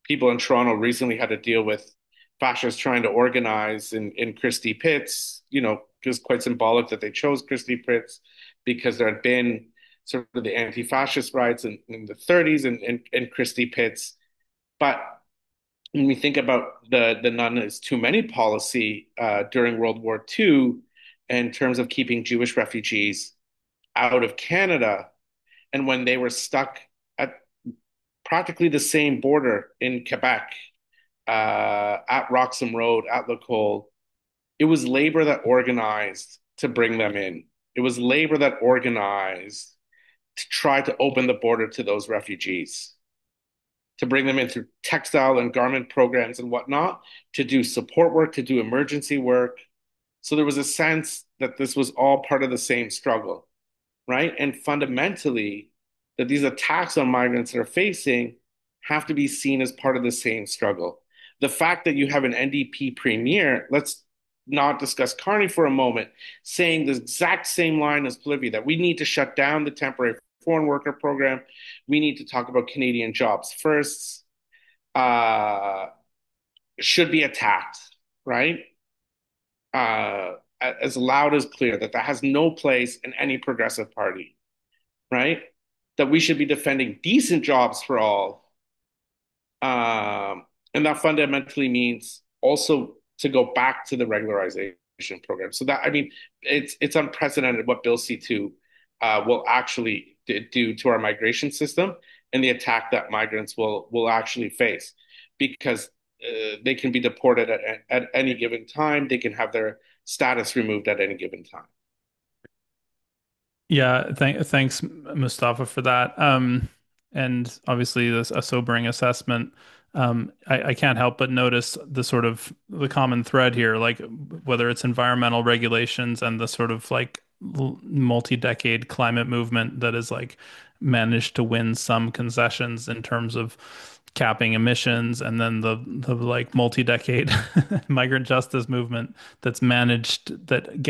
people in Toronto recently had to deal with fascists trying to organize in Christie Pitts, it was quite symbolic that they chose Christie Pitts because there had been sort of the anti-fascist riots in the 30s and Christie Pitts. But when we think about the none is too many policy during World War II, in terms of keeping Jewish refugees out of Canada, and when they were stuck at practically the same border in Quebec, at Roxham Road, at Lacole, it was labor that organized to bring them in. It was labor that organized to try to open the border to those refugees, to bring them in through textile and garment programs and whatnot, to do support work, to do emergency work. So there was a sense that this was all part of the same struggle, right? And fundamentally, that these attacks on migrants that are facing have to be seen as part of the same struggle. The fact that you have an NDP premier, let's not discuss Carney for a moment, saying the exact same line as Bolivia, that we need to shut down the temporary foreign worker program. We need to talk about Canadian jobs first. Uh, should be attacked, right? As loud as clear that that has no place in any progressive party, right? That we should be defending decent jobs for all. And that fundamentally means also to go back to the regularization program. So that, I mean, it's unprecedented what Bill C2 will actually do to our migration system and the attack that migrants will actually face because they can be deported at any given time. They can have their status removed at any given time. Yeah, thanks, Mustafa, for that. And obviously, this a sobering assessment. I can't help but notice the sort of the common thread here, like whether it's environmental regulations and the sort of like multi-decade climate movement that has like managed to win some concessions in terms of capping emissions, and then the like multi-decade migrant justice movement that's managed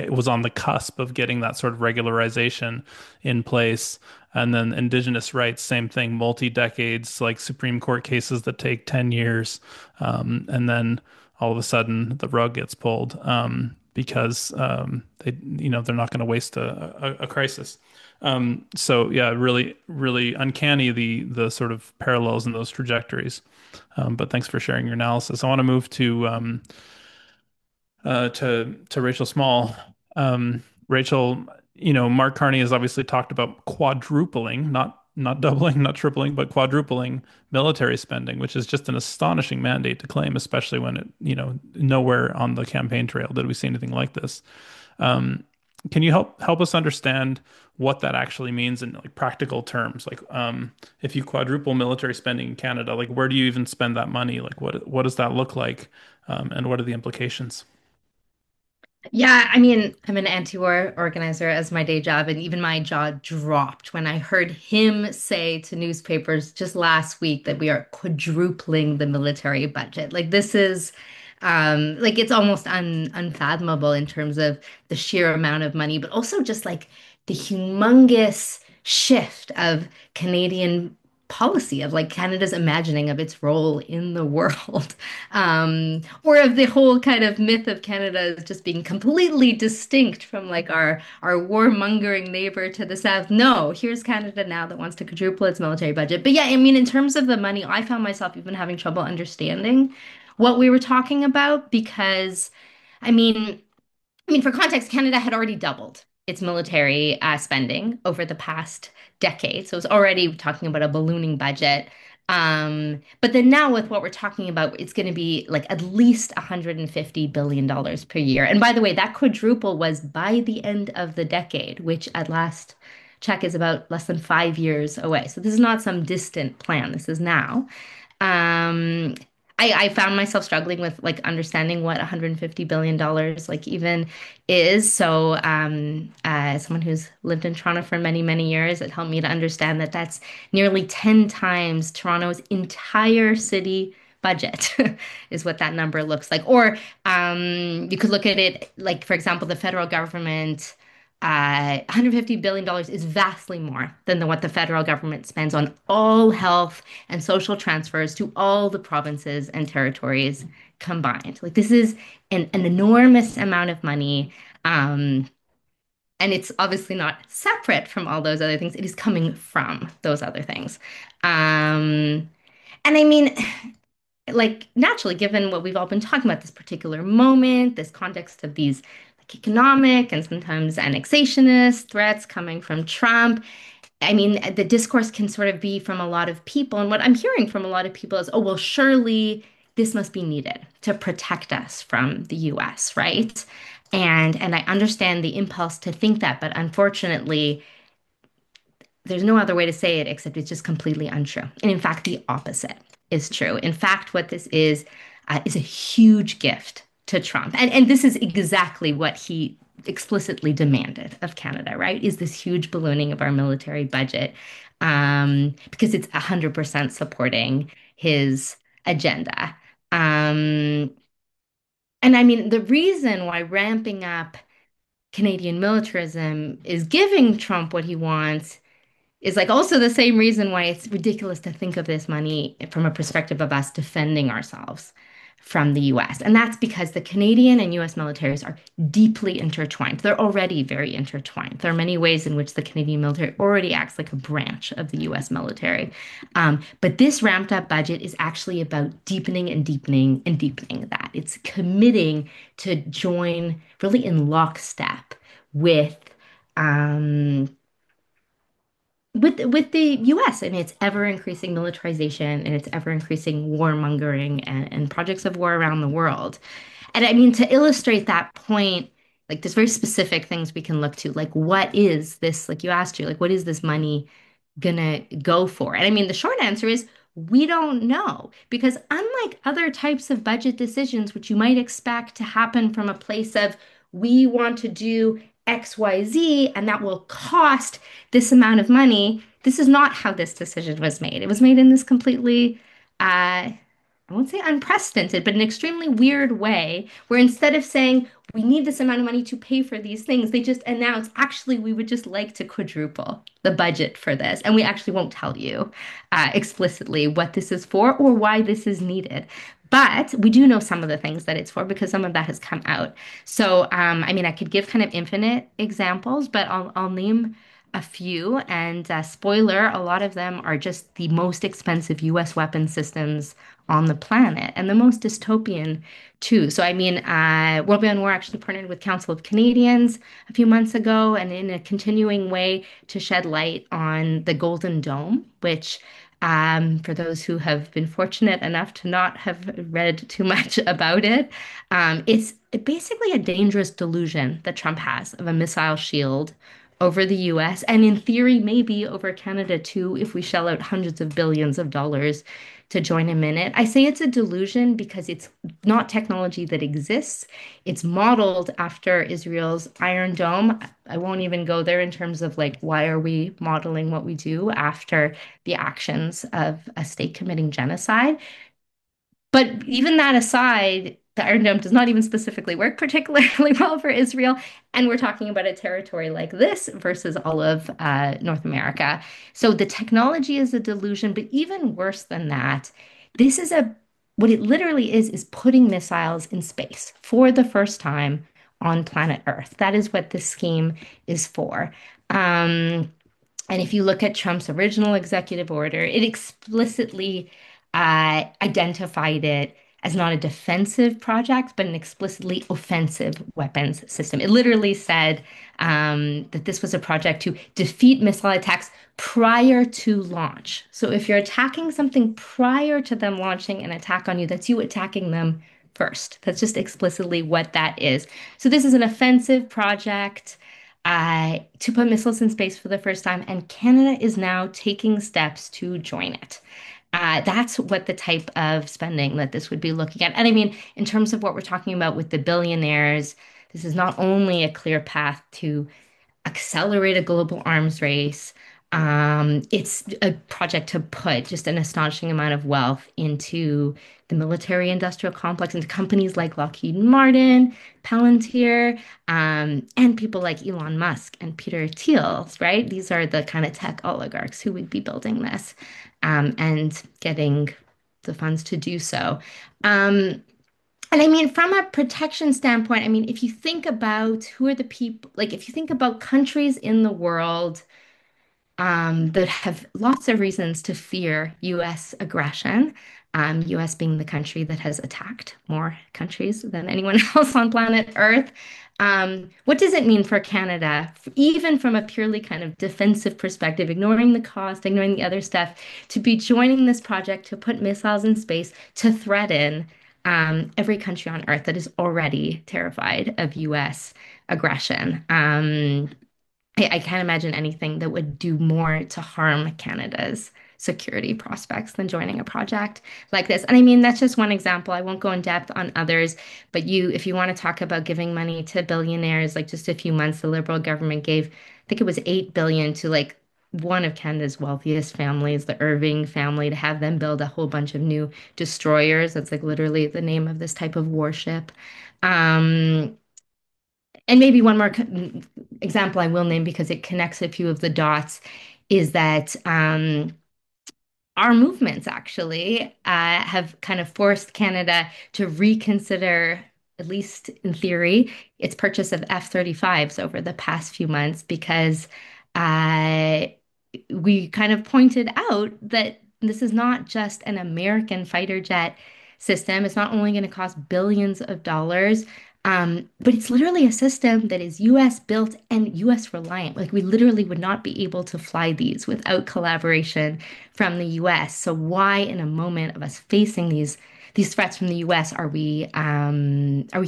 was on the cusp of getting that sort of regularization in place. And then Indigenous rights, same thing, multi-decades, like Supreme Court cases that take 10 years. And then all of a sudden the rug gets pulled because they're not going to waste a crisis. So yeah, really, really uncanny the sort of parallels in those trajectories. But thanks for sharing your analysis. I want to move to Rachel Small. Rachel, Mark Carney has obviously talked about quadrupling, not doubling, not tripling, but quadrupling military spending, which is just an astonishing mandate to claim, especially when nowhere on the campaign trail did we see anything like this. Um, can you help us understand what that actually means in like practical terms? Like, if you quadruple military spending in Canada, like where do you even spend that money? Like, what does that look like, and what are the implications? Yeah, I mean, I'm an anti-war organizer as my day job, and even my jaw dropped when I heard him say to newspapers just last week that we are quadrupling the military budget. Like this is like it's almost unfathomable in terms of the sheer amount of money, but also just like the humongous shift of Canadian policy of like Canada's imagining of its role in the world. Or of the whole kind of myth of Canada as just being completely distinct from like our warmongering neighbor to the south. No, here's Canada now that wants to quadruple its military budget. But yeah, I mean, in terms of the money, I found myself even having trouble understanding what we were talking about because, I mean, for context, Canada had already doubled its military spending over the past decade. So it's already talking about a ballooning budget. But then now with what we're talking about, it's going to be like at least $150 billion per year. And by the way, that quadruple was by the end of the decade, which at last check is about less than 5 years away. So this is not some distant plan. This is now. Um, I found myself struggling with like understanding what $150 billion like even is. So as someone who's lived in Toronto for many, many years, it helped me to understand that that's nearly 10 times Toronto's entire city budget is what that number looks like. Or you could look at it like, for example, the federal government. $150 billion dollars is vastly more than what the federal government spends on all health and social transfers to all the provinces and territories combined. Like this is an enormous amount of money. And it's obviously not separate from all those other things. It is coming from those other things. And I mean, like naturally, given what we've all been talking about, this particular moment, this context of these like economic and sometimes annexationist threats coming from Trump, I mean, the discourse can sort of be from a lot of people. And what I'm hearing from a lot of people is, oh, well, surely this must be needed to protect us from the US, right? And I understand the impulse to think that, but unfortunately, there's no other way to say it except it's just completely untrue. And in fact, the opposite is true. In fact, what this is a huge gift to Trump. And this is exactly what he explicitly demanded of Canada, right? Is this huge ballooning of our military budget because it's 100% supporting his agenda. Um, and I mean, the reason why ramping up Canadian militarism is giving Trump what he wants is like also the same reason why it's ridiculous to think of this money from a perspective of us defending ourselves from the US. And that's because the Canadian and US militaries are deeply intertwined. They're already very intertwined. There are many ways in which the Canadian military already acts like a branch of the US military. But this ramped up budget is actually about deepening and deepening and deepening that. It's committing to join really in lockstep with um, with the US and its ever increasing militarization and its ever increasing warmongering and projects of war around the world. And I mean, to illustrate that point, like there's very specific things we can look to. Like, what is this? Like you asked you, like, what is this money gonna go for? And I mean, the short answer is we don't know because unlike other types of budget decisions, which you might expect to happen from a place of we want to do XYZ and that will cost this amount of money, this is not how this decision was made. It was made in this completely I won't say unprecedented, but an extremely weird way where instead of saying we need this amount of money to pay for these things, they just announce, actually, we would just like to quadruple the budget for this. And we actually won't tell you explicitly what this is for or why this is needed. But we do know some of the things that it's for because some of that has come out. So, I mean, I could give kind of infinite examples, but I'll name a few. And spoiler, a lot of them are just the most expensive US weapon systems on the planet and the most dystopian too. So, I mean, World Beyond War actually partnered with Council of Canadians a few months ago and in a continuing way to shed light on the Golden Dome, which for those who have been fortunate enough to not have read too much about it, it's basically a dangerous delusion that Trump has of a missile shield over the US and in theory maybe over Canada too if we shell out hundreds of billions of dollars to join him in it. I say it's a delusion because it's not technology that exists. It's modeled after Israel's Iron Dome. I won't even go there in terms of like why are we modeling what we do after the actions of a state committing genocide. But even that aside, the Iron Dome does not even specifically work particularly well for Israel. And we're talking about a territory like this versus all of North America. So the technology is a delusion, but even worse than that, this is what it literally is putting missiles in space for the first time on planet Earth. That is what this scheme is for. And if you look at Trump's original executive order, it explicitly identified it as not a defensive project, but an explicitly offensive weapons system. It literally said that this was a project to defeat missile attacks prior to launch. So if you're attacking something prior to them launching an attack on you, that's you attacking them first. That's just explicitly what that is. So this is an offensive project to put missiles in space for the first time, and Canada is now taking steps to join it. That's what the type of spending that this would be looking at. And I mean, in terms of what we're talking about with the billionaires, this is not only a clear path to accelerate a global arms race. It's a project to put just an astonishing amount of wealth into the military industrial complex, into companies like Lockheed Martin, Palantir, and people like Elon Musk and Peter Thiel, right? These are the kind of tech oligarchs who would be building this and getting the funds to do so. And I mean, from a protection standpoint, I mean, if you think about who are the people, like if you think about countries in the world that have lots of reasons to fear US aggression, US being the country that has attacked more countries than anyone else on planet Earth. What does it mean for Canada, even from a purely kind of defensive perspective, ignoring the cost, ignoring the other stuff, to be joining this project to put missiles in space to threaten every country on Earth that is already terrified of US aggression? I can't imagine anything that would do more to harm Canada's security prospects than joining a project like this. And I mean, that's just one example. I won't go in depth on others, but if you want to talk about giving money to billionaires, like just a few months, the Liberal government gave, I think it was 8 billion to like one of Canada's wealthiest families, the Irving family, to have them build a whole bunch of new destroyers. That's like literally the name of this type of warship. And maybe one more example I will name because it connects a few of the dots is that our movements actually have kind of forced Canada to reconsider, at least in theory, its purchase of F-35s over the past few months because uh, we kind of pointed out that this is not just an American fighter jet system. It's not only going to cost billions of dollars, but it's literally a system that is US built and US reliant. Like we literally would not be able to fly these without collaboration from the US. So why in a moment of us facing these threats from the US are we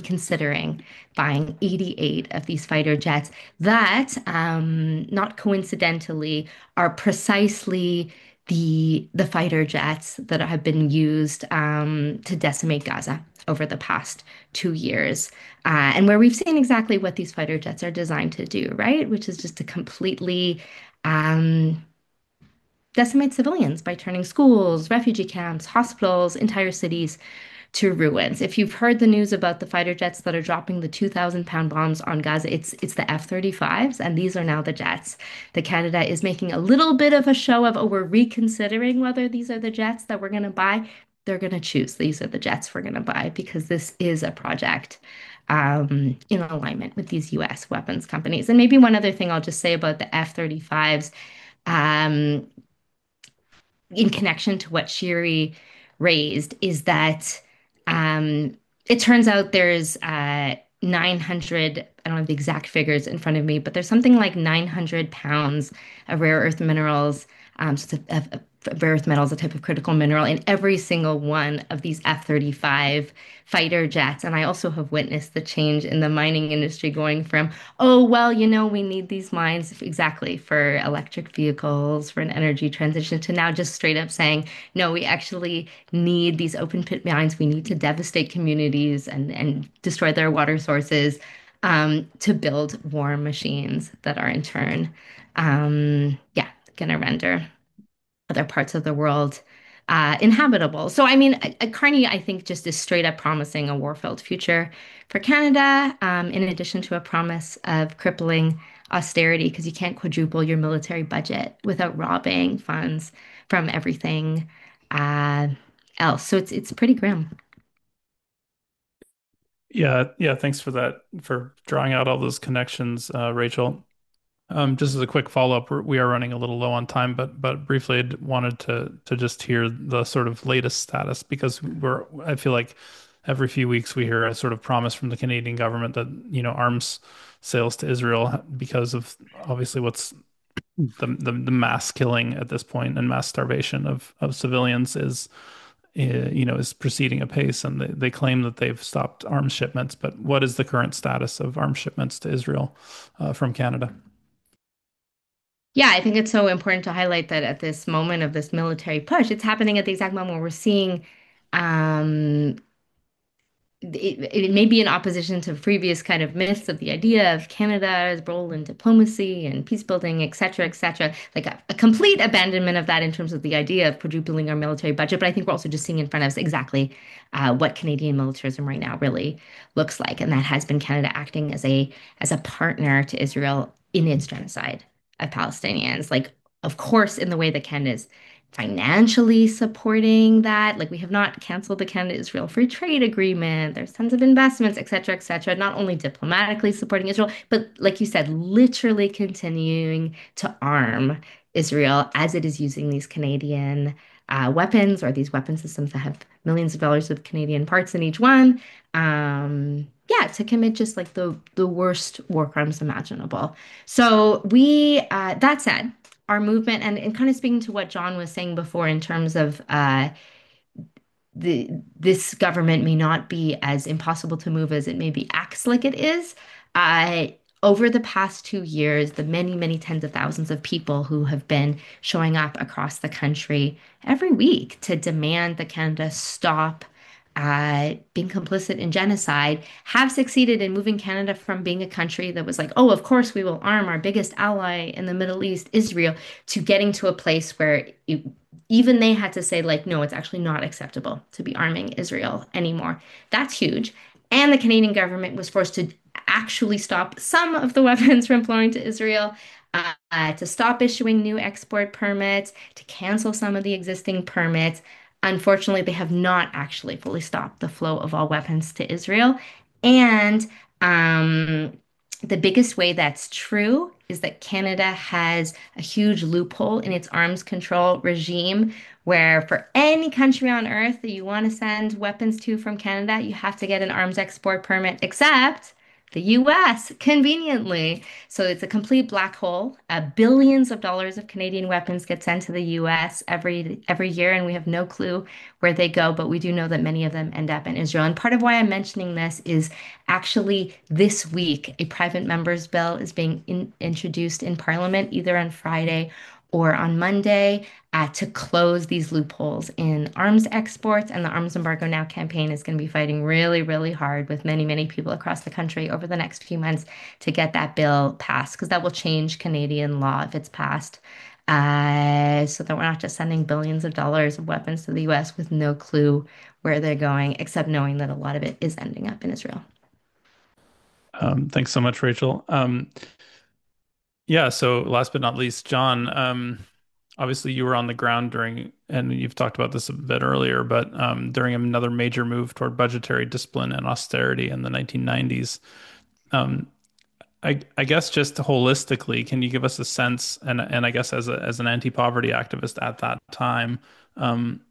considering buying 88 of these fighter jets that not coincidentally are precisely the fighter jets that have been used to decimate Gaza over the past 2 years, and where we've seen exactly what these fighter jets are designed to do, right? Which is just to completely um, decimate civilians by turning schools, refugee camps, hospitals, entire cities to ruins. If you've heard the news about the fighter jets that are dropping the 2,000-pound bombs on Gaza, it's the F-35s, and these are now the jets that Canada is making a little bit of a show of, oh, we're reconsidering whether these are the jets that we're going to buy. They're going to choose these are the jets we're going to buy because this is a project in alignment with these U.S. weapons companies. And maybe one other thing I'll just say about the F-35s. Um, in connection to what Shiri raised is that um, it turns out there's 900, I don't have the exact figures in front of me, but there's something like 900 pounds of rare earth minerals. So it's rare earth metal is a type of critical mineral in every single one of these F-35 fighter jets. And I also have witnessed the change in the mining industry going from, oh, well, we need these mines exactly for electric vehicles, for an energy transition, to now just straight up saying, no, we actually need these open pit mines. We need to devastate communities and destroy their water sources to build war machines that are in turn, yeah, going to render other parts of the world inhabitable. So, I mean, Carney, I think, just is straight up promising a war-filled future for Canada, in addition to a promise of crippling austerity, because you can't quadruple your military budget without robbing funds from everything uh, else. So it's pretty grim. Yeah, yeah, thanks for that, for drawing out all those connections, Rachel. Just as a quick follow-up, we are running a little low on time, but briefly, I wanted to just hear the sort of latest status because I feel like every few weeks we hear a sort of promise from the Canadian government that, arms sales to Israel because of obviously what's the mass killing at this point and mass starvation of civilians is proceeding apace, and they claim that they've stopped arms shipments. But what is the current status of arms shipments to Israel from Canada? Yeah, I think it's so important to highlight that at this moment of this military push, it's happening at the exact moment where we're seeing um, it may be in opposition to previous kind of myths of the idea of Canada's role in diplomacy and peace building, et cetera, like a complete abandonment of that in terms of the idea of quadrupling our military budget. But I think we're also just seeing in front of us exactly what Canadian militarism right now really looks like, and that has been Canada acting as a partner to Israel in its genocide of Palestinians. Like, of course, in the way that Canada is financially supporting that. Like we have not canceled the Canada-Israel Free Trade Agreement. There's tons of investments, et cetera, et cetera. Not only diplomatically supporting Israel, but like you said, literally continuing to arm Israel as it is using these Canadian weapons or these weapon systems that have millions of dollars of Canadian parts in each one. Yeah, to commit just like the worst war crimes imaginable. So that said, our movement and kind of speaking to what John was saying before in terms of this government may not be as impossible to move as it maybe acts like it is. Uh, Over the past 2 years, the many, many tens of thousands of people who have been showing up across the country every week to demand that Canada stop being complicit in genocide have succeeded in moving Canada from being a country that was like, oh, of course we will arm our biggest ally in the Middle East, Israel, to getting to a place where even they had to say, like, no, it's actually not acceptable to be arming Israel anymore. That's huge. And the Canadian government was forced to actually stop some of the weapons from flowing to Israel. to stop issuing new export permits, to cancel some of the existing permits. Unfortunately, they have not actually fully stopped the flow of all weapons to Israel. And the biggest way that's true is that Canada has a huge loophole in its arms control regime, where for any country on earth that you want to send weapons to from Canada, you have to get an arms export permit, except the US, conveniently. So it's a complete black hole. Billions of dollars of Canadian weapons get sent to the US every year, and we have no clue where they go, but we do know that many of them end up in Israel. And part of why I'm mentioning this is actually this week, a private member's bill is being introduced in Parliament, either on Friday or on Monday, to close these loopholes in arms exports. And the Arms Embargo Now campaign is going to be fighting really, really hard with many, many people across the country over the next few months to get that bill passed, because that will change Canadian law if it's passed. So that we're not just sending billions of dollars of weapons to the US with no clue where they're going, except knowing that a lot of it is ending up in Israel. Thanks so much, Rachel. Yeah, so last but not least, John, obviously you were on the ground during, and you've talked about this a bit earlier, but during another major move toward budgetary discipline and austerity in the 1990s. Um, I guess just holistically, can you give us a sense, and I guess as an anti-poverty activist at that time, um,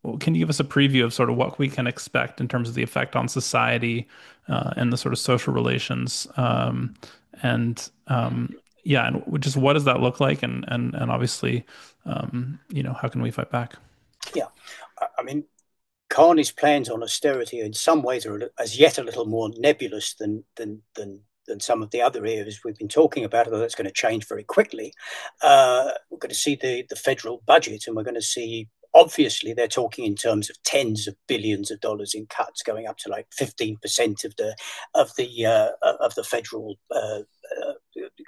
well, can you give us a preview of sort of what we can expect in terms of the effect on society and the sort of social relations and yeah, and just what does that look like, and obviously, how can we fight back? Yeah, I mean, Carney's plans on austerity in some ways are as yet a little more nebulous than some of the other areas we've been talking about, although that's going to change very quickly. We're going to see the federal budget, and we're going to see, obviously, they're talking in terms of tens of billions of dollars in cuts, going up to like 15% of the federal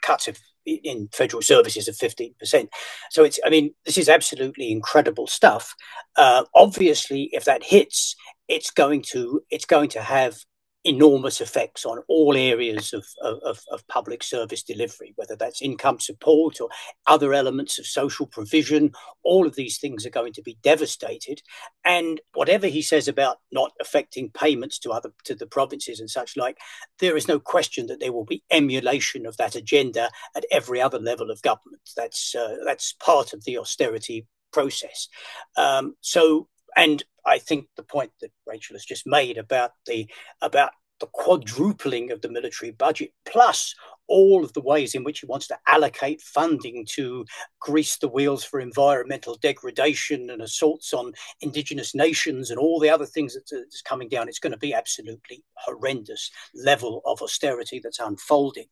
cuts in federal services of 15%. So this is absolutely incredible stuff. Obviously, if that hits, it's going to have enormous effects on all areas of public service delivery, whether that's income support or other elements of social provision. All of these things are going to be devastated. And whatever he says about not affecting payments to the provinces and such like, there is no question that there will be emulation of that agenda at every other level of government. That's part of the austerity process. And I think the point that Rachel has just made about the quadrupling of the military budget, plus all of the ways in which he wants to allocate funding to grease the wheels for environmental degradation and assaults on Indigenous nations and all the other things that's coming down, it's going to be absolutely horrendous level of austerity that's unfolding.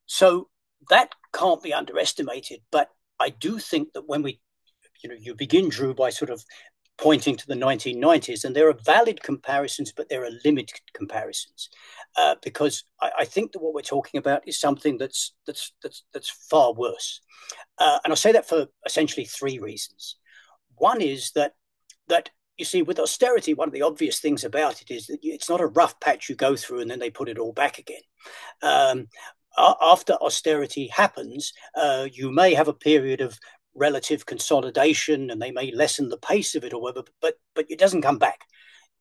So that can't be underestimated. But I do think that when you begin, Drew, by sort of pointing to the 1990s, and there are valid comparisons, but there are limited comparisons, because I think that what we're talking about is something that's far worse. And I'll say that for essentially three reasons. One is that you see, with austerity, one of the obvious things about it is that it's not a rough patch you go through and then they put it all back again. After austerity happens, you may have a period of relative consolidation, and they may lessen the pace of it or whatever, but it doesn't come back.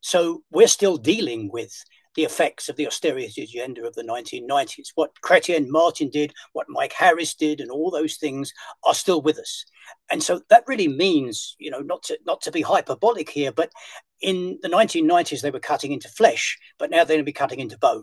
So we're still dealing with the effects of the austerity agenda of the 1990s. What Chrétien Martin did, what Mike Harris did, and all those things are still with us. And so that really means, not to be hyperbolic here, but in the 1990s, they were cutting into flesh, but now they're going to be cutting into bone.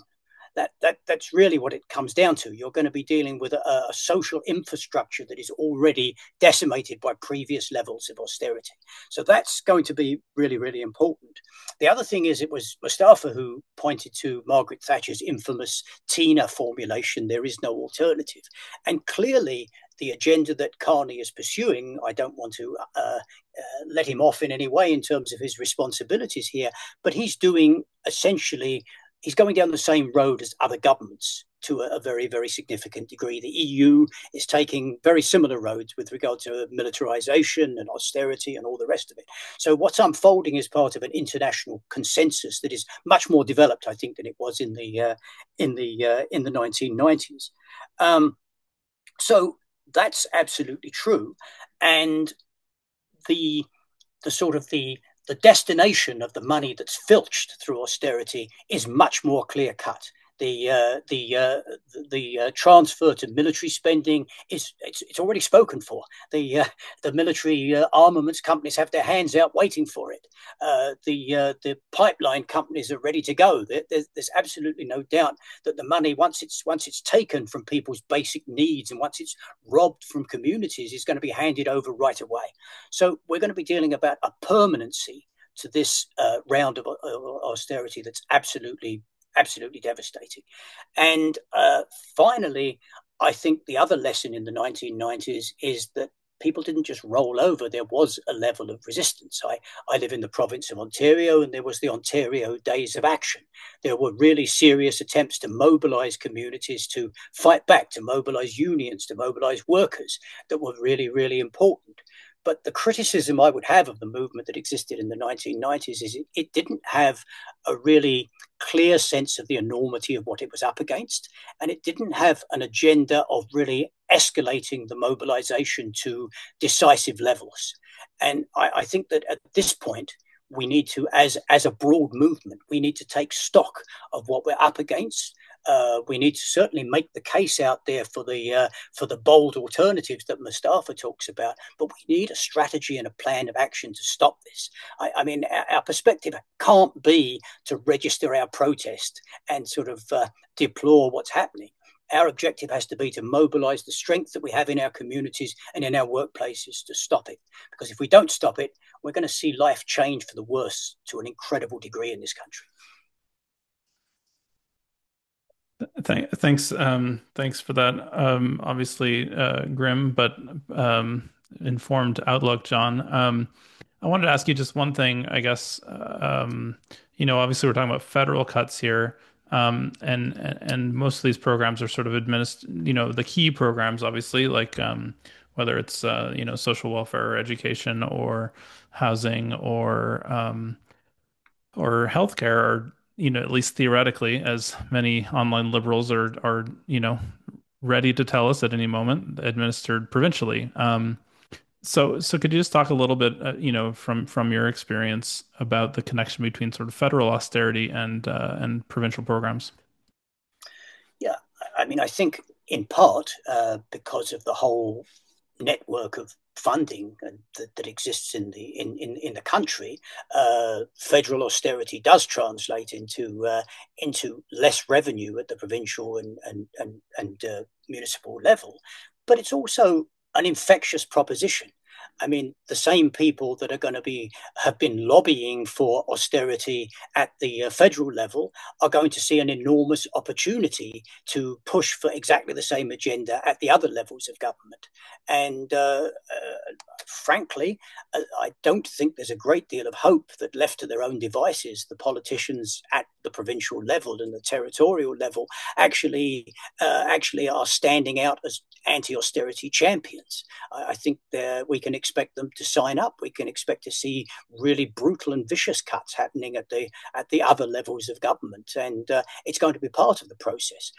That's really what it comes down to. You're going to be dealing with a social infrastructure that is already decimated by previous levels of austerity. So that's going to be really, really important. The other thing is, it was Mostafa who pointed to Margaret Thatcher's infamous TINA formulation, there is no alternative. And clearly, the agenda that Carney is pursuing, I don't want to let him off in any way in terms of his responsibilities here, but he's doing essentially, he's going down the same road as other governments to a very, very significant degree. The EU is taking very similar roads with regard to militarization and austerity and all the rest of it. So what's unfolding is part of an international consensus that is much more developed, I think, than it was in the 1990s. So that's absolutely true. And the the sort of the destination of the money that's filched through austerity is much more clear cut. The transfer to military spending is it's already spoken for. The military armaments companies have their hands out waiting for it. The pipeline companies are ready to go. There's absolutely no doubt that the money, once it's taken from people's basic needs and once it's robbed from communities, is going to be handed over right away. So we're going to be dealing about a permanency to this round of austerity that's absolutely devastating. And finally, I think the other lesson in the 1990s is that people didn't just roll over. There was a level of resistance. I live in the province of Ontario, and there was the Ontario Days of Action. There were really serious attempts to mobilize communities to fight back, to mobilize unions, to mobilize workers that were really, really important. But the criticism I would have of the movement that existed in the 1990s is it didn't have a really clear sense of the enormity of what it was up against. And it didn't have an agenda of really escalating the mobilization to decisive levels. And I think that at this point, we need to, as a broad movement, we need to take stock of what we're up against. We need to certainly make the case out there for the bold alternatives that Mostafa talks about, but we need a strategy and a plan of action to stop this. I mean, our perspective can't be to register our protest and sort of deplore what's happening. Our objective has to be to mobilize the strength that we have in our communities and in our workplaces to stop it. Because if we don't stop it, we're going to see life change for the worse to an incredible degree in this country. Thanks for that. Obviously, grim but informed outlook, John. I wanted to ask you just one thing, I guess. Obviously we're talking about federal cuts here, and most of these programs are sort of administered. The key programs, obviously, like whether it's social welfare or education or housing or healthcare are, at least theoretically, as many online liberals are, ready to tell us at any moment, administered provincially. So could you just talk a little bit, from your experience about the connection between sort of federal austerity and provincial programs? Yeah, I mean, I think in part because of the whole network of funding that exists in the country, federal austerity does translate into less revenue at the provincial and municipal level, but it's also an infectious proposition. I mean, the same people that are going to have been lobbying for austerity at the federal level are going to see an enormous opportunity to push for exactly the same agenda at the other levels of government. And frankly, I don't think there's a great deal of hope that, left to their own devices, the politicians at the provincial level and the territorial level actually are standing out as anti-austerity champions. I think we can expect them to sign up. We can expect to see really brutal and vicious cuts happening at the other levels of government, and it's going to be part of the process.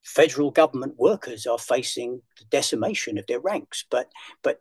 Federal government workers are facing the decimation of their ranks, but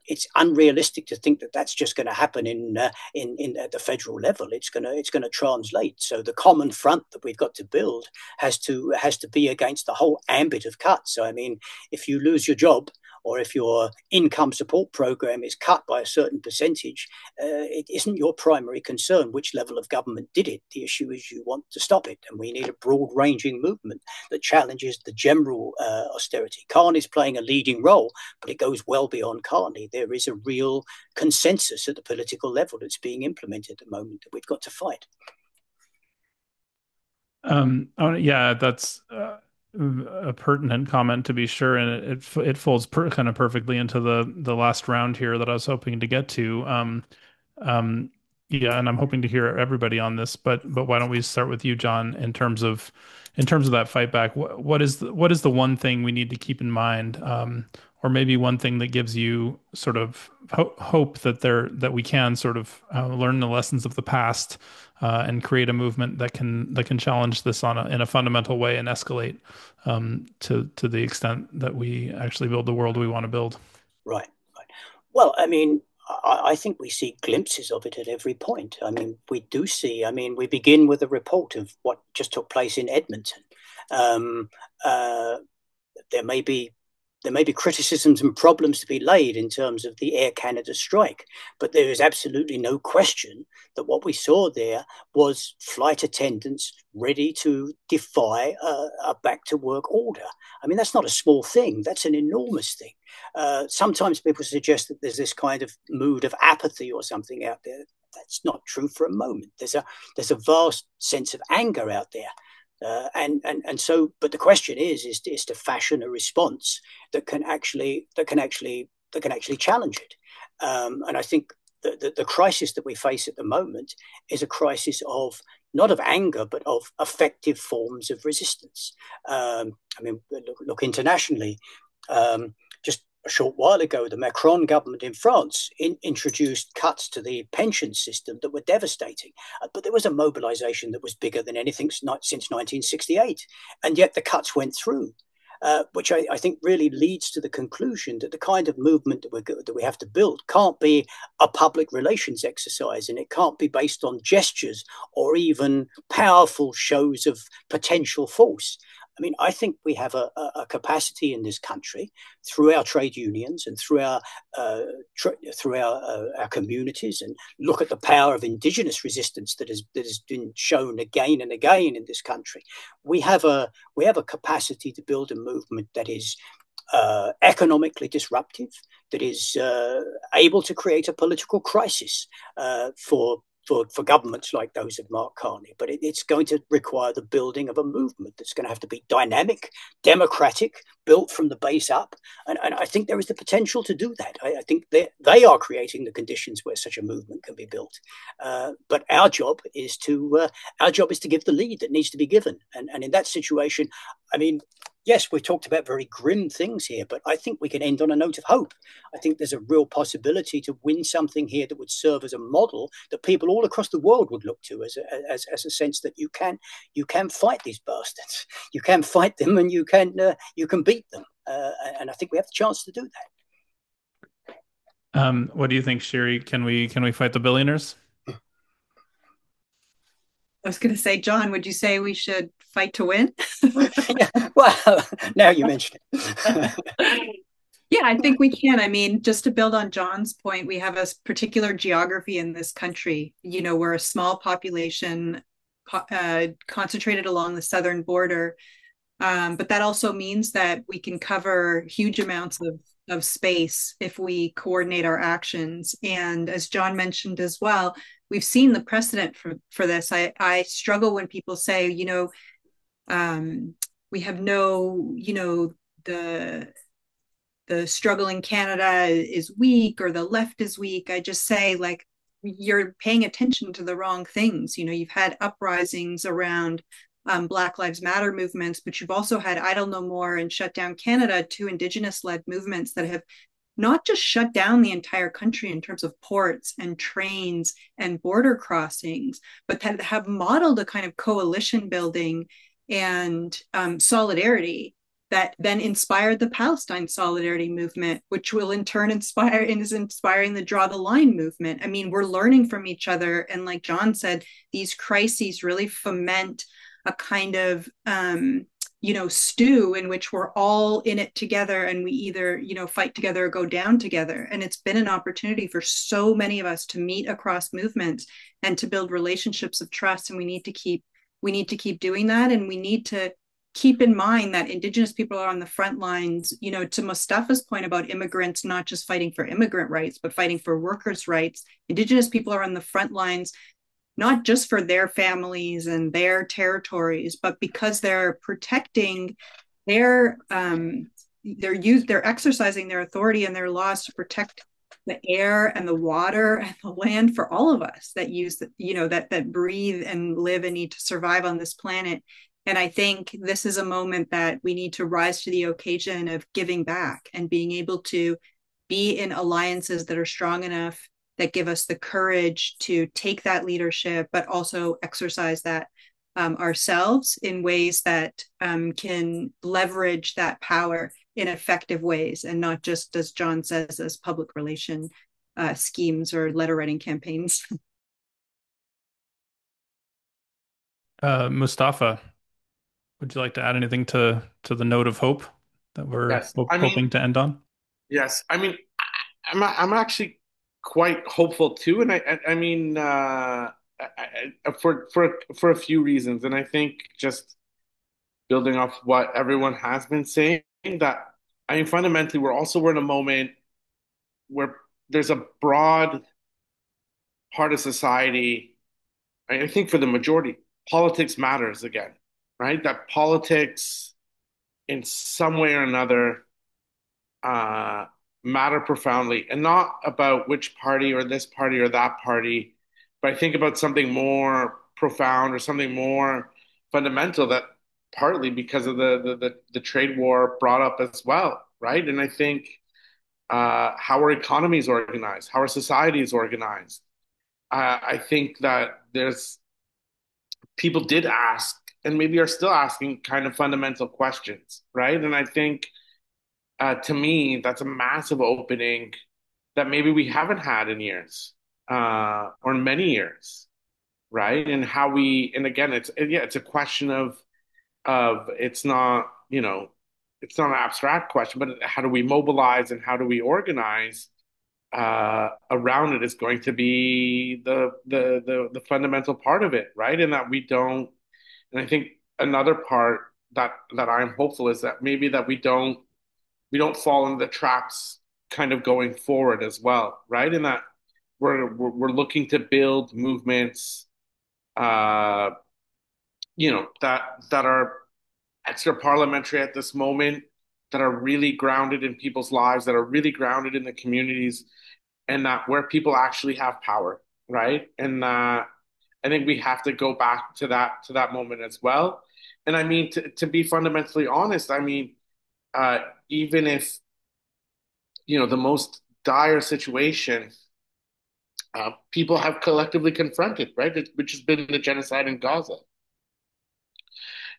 it's unrealistic to think that that's just going to happen in at the federal level. It's going to translate. So the common front that we've got to build has to be against the whole ambit of cuts. So I mean, if you lose your job, or if your income support program is cut by a certain percentage, it isn't your primary concern which level of government did it. The issue is you want to stop it, and we need a broad-ranging movement that challenges the general austerity. Carney's playing a leading role, but it goes well beyond Carney. There is a real consensus at the political level that's being implemented at the moment that we've got to fight. Yeah, that's a pertinent comment to be sure, and it folds kind of perfectly into the last round here that I was hoping to get to. Um, yeah, and I'm hoping to hear everybody on this, but why don't we start with you, John, in terms of that fight back? What is the one thing we need to keep in mind, or maybe one thing that gives you sort of hope that we can sort of learn the lessons of the past and create a movement that can challenge this in a fundamental way and escalate to the extent that we actually build the world we want to build. Right, right. Well, I mean, I think we see glimpses of it at every point. I mean, we do see, I mean, we begin with a report of what just took place in Edmonton. Um, uh, there may be criticisms and problems to be laid in terms of the Air Canada strike, but there is absolutely no question that what we saw there was flight attendants ready to defy a back to work order. I mean, that's not a small thing. That's an enormous thing. Sometimes people suggest that there's this kind of mood of apathy or something out there. That's not true for a moment. There's a vast sense of anger out there. So, but the question is to fashion a response that can actually challenge it. And I think the crisis that we face at the moment is a crisis of not of anger, but of effective forms of resistance. I mean, look internationally. Just a short while ago, the Macron government in France introduced cuts to the pension system that were devastating. But there was a mobilization that was bigger than anything since 1968. And yet the cuts went through, which I think really leads to the conclusion that the kind of movement that we have to build can't be a public relations exercise, and it can't be based on gestures or even powerful shows of potential force. I mean, I think we have a capacity in this country through our trade unions and through our communities, and look at the power of Indigenous resistance that has been shown again and again in this country. We have a capacity to build a movement that is economically disruptive, that is able to create a political crisis for governments like those of Mark Carney. But it's going to require the building of a movement that's going to have to be dynamic, democratic, built from the base up. And I think there is the potential to do that. I think they are creating the conditions where such a movement can be built. But our job is to give the lead that needs to be given. And in that situation, I mean, yes, we've talked about very grim things here, but I think we can end on a note of hope. I think there's a real possibility to win something here that would serve as a model that people all across the world would look to as a sense that you can fight these bastards, you can fight them, and you can beat them. And I think we have the chance to do that. What do you think, Shiri? Can we fight the billionaires? I was going to say, John, would you say we should fight to win? Yeah, well, now you mention it. Yeah, I think we can. I mean, just to build on John's point, we have a particular geography in this country. You know, we're a small population concentrated along the southern border. But that also means that we can cover huge amounts of space if we coordinate our actions. And as John mentioned as well, we've seen the precedent for this. I struggle when people say, we have no, the struggle in Canada is weak or the left is weak. I just say, like, you're paying attention to the wrong things. You've had uprisings around Black Lives Matter movements, but you've also had Idle No More and Shut Down Canada, two Indigenous-led movements that have not just shut down the entire country in terms of ports and trains and border crossings, but that have modeled a kind of coalition building and solidarity that then inspired the Palestine Solidarity Movement, which will in turn is inspiring the Draw the Line movement. I mean, we're learning from each other. And like John said, these crises really foment a kind of stew in which we're all in it together, and we either fight together or go down together. And it's been an opportunity for so many of us to meet across movements and to build relationships of trust, and we need to keep doing that. And we need to keep in mind that Indigenous people are on the front lines, to Mostafa's point about immigrants not just fighting for immigrant rights but fighting for workers' rights. Indigenous people are on the front lines not just for their families and their territories, but because they're protecting they're exercising their authority and their laws to protect the air and the water and the land for all of us that use that breathe and live and need to survive on this planet. And I think this is a moment that we need to rise to the occasion of giving back and being able to be in alliances that are strong enough, that give us the courage to take that leadership, but also exercise that ourselves in ways that can leverage that power in effective ways, and not just, as John says, as public relation schemes or letter writing campaigns. Mustafa, would you like to add anything to the note of hope that we're Yes. I mean, hoping to end on? yes. I mean, I'm actually quite hopeful too, and I mean, for a few reasons, and I think just building off what everyone has been saying, that I mean, fundamentally, we're in a moment where there's a broad part of society. I think for the majority, politics matters again, right? That politics, in some way or another, uh, matter profoundly, and not about which party or this party or that party, but I think about something more profound or something more fundamental that partly because of the trade war brought up as well, right? And I think how our economy is organized, how our society is organized. I think that there's people did ask and maybe are still asking kind of fundamental questions, right? And I think to me, that's a massive opening that maybe we haven't had in years, or in many years, right? And how we, and again, it's a question of it's not, it's not an abstract question, but how do we mobilize and how do we organize around it is going to be the fundamental part of it, right? And that we don't, and I think another part that I'm hopeful is that maybe that we don't fall into the traps kind of going forward as well, right? And that we're looking to build movements, uh, that are extra parliamentary at this moment, that are really grounded in people's lives, that are really grounded in the communities, and that where people actually have power, right? And I think we have to go back to that moment as well. And I mean, to be fundamentally honest, I mean, uh, even if the most dire situation, people have collectively confronted, right? Which has been the genocide in Gaza.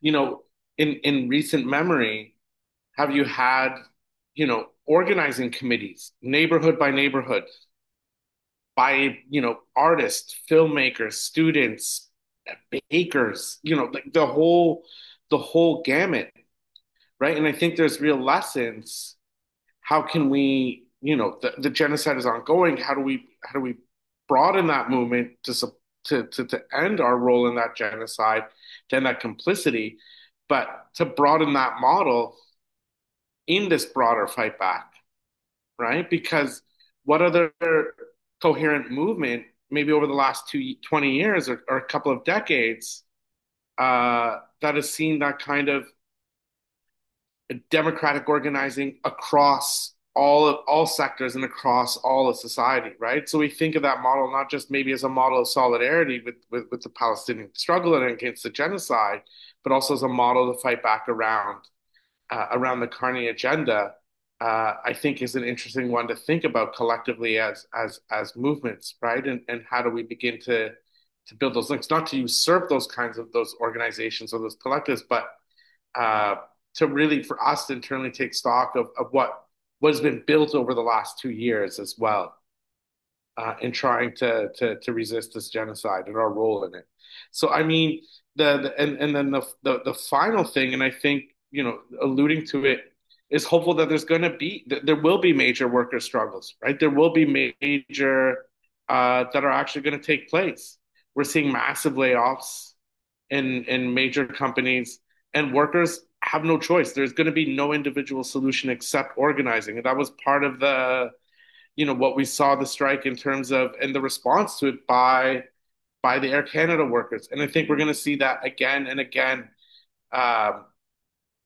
You know, in recent memory, have you had, organizing committees, neighborhood by neighborhood, by, artists, filmmakers, students, bakers, like the whole gamut, right? And I think there's real lessons. How can we, the genocide is ongoing. How do we broaden that movement to end our role in that genocide, to end that complicity, but to broaden that model in this broader fight back, right? Because what other coherent movement, maybe over the last 20 years or a couple of decades, that has seen that kind of democratic organizing across all sectors and across all of society, right? So we think of that model not just maybe as a model of solidarity with the Palestinian struggle and against the genocide, but also as a model to fight back around the Carney agenda. I think is an interesting one to think about collectively as movements, right? And how do we begin to build those links, not to usurp those kinds of those organizations or those collectives, but uh, to really for us to internally take stock of what has been built over the last 2 years as well, in trying to resist this genocide and our role in it. So I mean and then the final thing, and I think alluding to it, is hopeful that there will be major worker struggles, right? There will be major that are actually going to take place. We're seeing massive layoffs in major companies, and workers have no choice. There's going to be no individual solution except organizing, and that was part of what we saw the strike in terms of and the response to it by the Air Canada workers. And I think we're going to see that again and again. Um,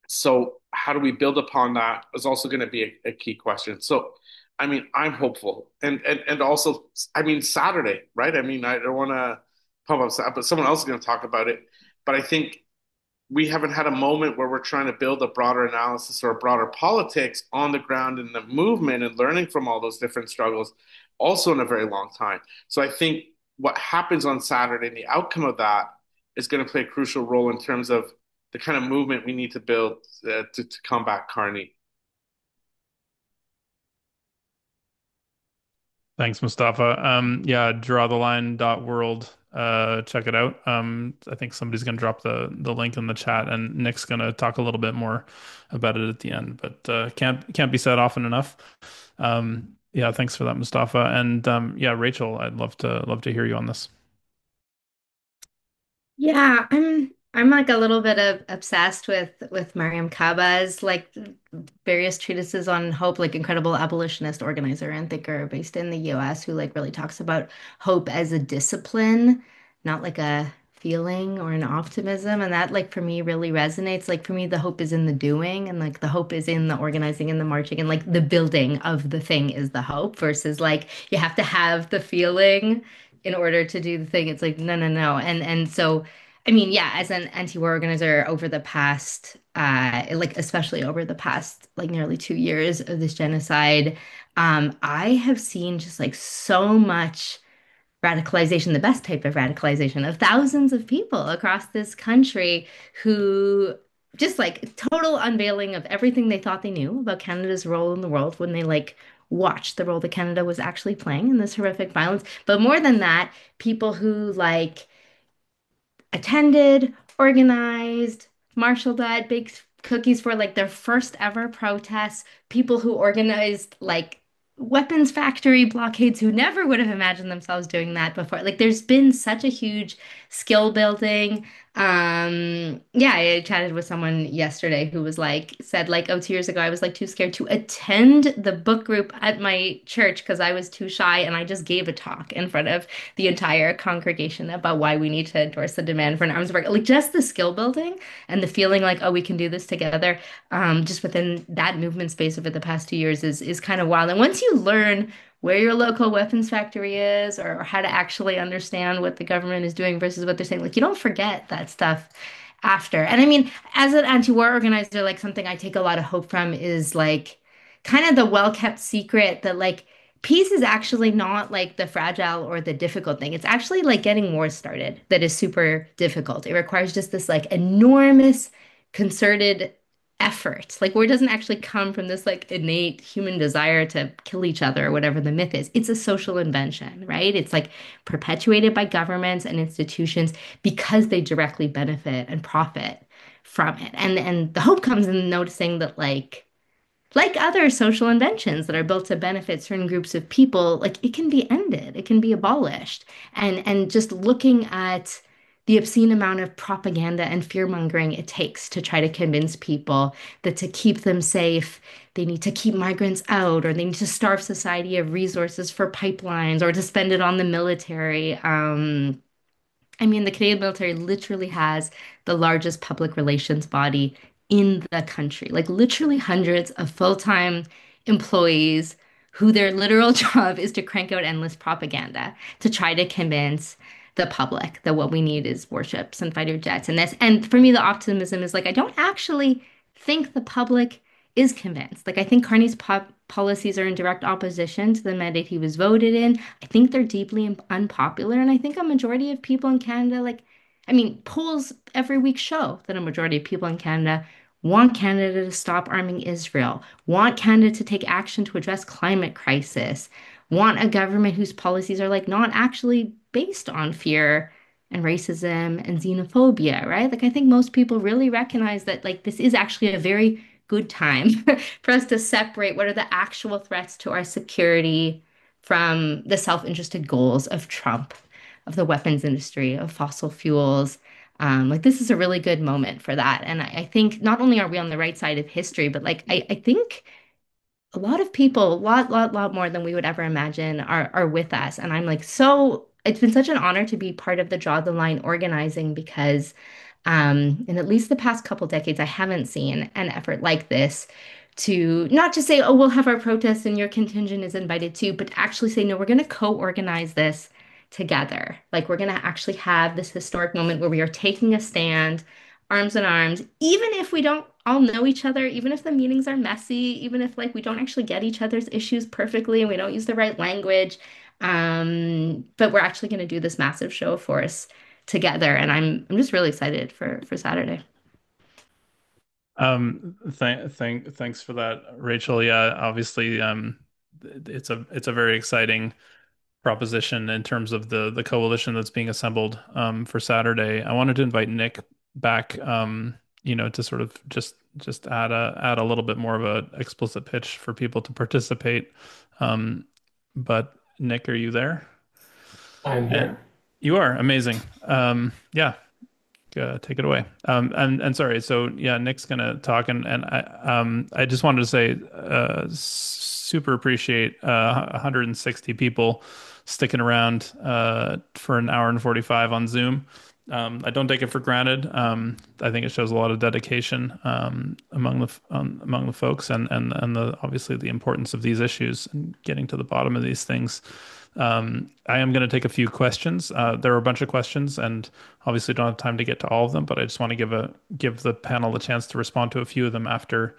so how do we build upon that is also going to be a key question. So, I mean, I'm hopeful, and also, I mean, Saturday, right? I mean, I don't want to pump up, but someone else is going to talk about it. But I think we haven't had a moment where we're trying to build a broader analysis or a broader politics on the ground in the movement and learning from all those different struggles, also in a very long time. So I think what happens on Saturday and the outcome of that is going to play a crucial role in terms of the kind of movement we need to build to combat Carney. Thanks, Mustafa. Yeah, drawtheline.world. Check it out. I think somebody's gonna drop the link in the chat, and Nick's gonna talk a little bit more about it at the end. But can't be said often enough. Yeah, thanks for that, Mustafa. And yeah, Rachel, I'd love to hear you on this. Yeah, I'm like a little bit of obsessed with Mariam Kaba's like various treatises on hope, like incredible abolitionist organizer and thinker based in the US who like really talks about hope as a discipline, not like a feeling or an optimism. And that like for me really resonates. Like for me, the hope is in the doing and like the hope is in the organizing and the marching and like the building of the thing is the hope versus like you have to have the feeling in order to do the thing. It's like, no, no, no. And so I mean, yeah, as an anti-war organizer over the past, like especially over the past like nearly 2 years of this genocide, I have seen just like so much radicalization, the best type of radicalization of thousands of people across this country who just like total unveiling of everything they thought they knew about Canada's role in the world when they like watched the role that Canada was actually playing in this horrific violence. But more than that, people who like attended, organized, marshaled at, baked cookies for like their first ever protests, people who organized like weapons factory blockades who never would have imagined themselves doing that before. Like there's been such a huge skill building. Yeah, I chatted with someone yesterday who was like, said like, oh, 2 years ago, I was like too scared to attend the book group at my church because I was too shy and I just gave a talk in front of the entire congregation about why we need to endorse the demand for an arms embargo. Like just the skill building and the feeling like, oh, we can do this together, just within that movement space over the past 2 years is kind of wild. And once you learn where your local weapons factory is or how to actually understand what the government is doing versus what they're saying, like you don't forget that stuff after. And I mean, as an anti-war organizer, like something I take a lot of hope from is like kind of the well-kept secret that like peace is actually not like the fragile or the difficult thing. It's actually like getting wars started that is super difficult. It requires just this like enormous concerted effort. Like war doesn't actually come from this like innate human desire to kill each other or whatever the myth is. It's a social invention, right? It's like perpetuated by governments and institutions because they directly benefit and profit from it. And the hope comes in noticing that like other social inventions that are built to benefit certain groups of people, like it can be ended, it can be abolished. And just looking at the obscene amount of propaganda and fear mongering it takes to try to convince people that to keep them safe, they need to keep migrants out, or they need to starve society of resources for pipelines, or to spend it on the military. I mean, the Canadian military literally has the largest public relations body in the country, like literally hundreds of full-time employees who their literal job is to crank out endless propaganda to try to convince the public that what we need is warships and fighter jets and this. And for me, the optimism is like, I don't actually think the public is convinced. Like, I think Carney's policies are in direct opposition to the mandate he was voted in. I think they're deeply unpopular. And I think a majority of people in Canada, like, I mean, polls every week show that a majority of people in Canada want Canada to stop arming Israel, want Canada to take action to address climate crisis, want a government whose policies are like not actually based on fear and racism and xenophobia, right? Like I think most people really recognize that like this is actually a very good time for us to separate what are the actual threats to our security from the self-interested goals of Trump, of the weapons industry, of fossil fuels. Like this is a really good moment for that. And I think not only are we on the right side of history, but like I think a lot of people, lot more than we would ever imagine are with us. And I'm like, so it's been such an honor to be part of the Draw the Line organizing because in at least the past couple decades, I haven't seen an effort like this to not just say, oh, we'll have our protests and your contingent is invited too, but actually say, no, we're going to co-organize this together. Like we're going to actually have this historic moment where we are taking a stand arms in arms, even if we don't all know each other, even if the meetings are messy, even if like we don't actually get each other's issues perfectly and we don't use the right language. But we're actually going to do this massive show of force together, and I'm just really excited for Saturday. Thanks for that, Rachel. Yeah, obviously, it's a very exciting proposition in terms of the coalition that's being assembled for Saturday. I wanted to invite Nick back, to sort of just add a little bit more of a explicit pitch for people to participate. Um, but Nick, are you there? I'm And here. you are amazing. Yeah, take it away. And sorry, so yeah, Nick's gonna talk, and I just wanted to say, super appreciate 160 people sticking around for an hour and 45 on Zoom. I don't take it for granted. I think it shows a lot of dedication among the folks, and obviously the importance of these issues and getting to the bottom of these things. I am going to take a few questions. There are a bunch of questions, and obviously don't have time to get to all of them, but I just want to give the panel a chance to respond to a few of them after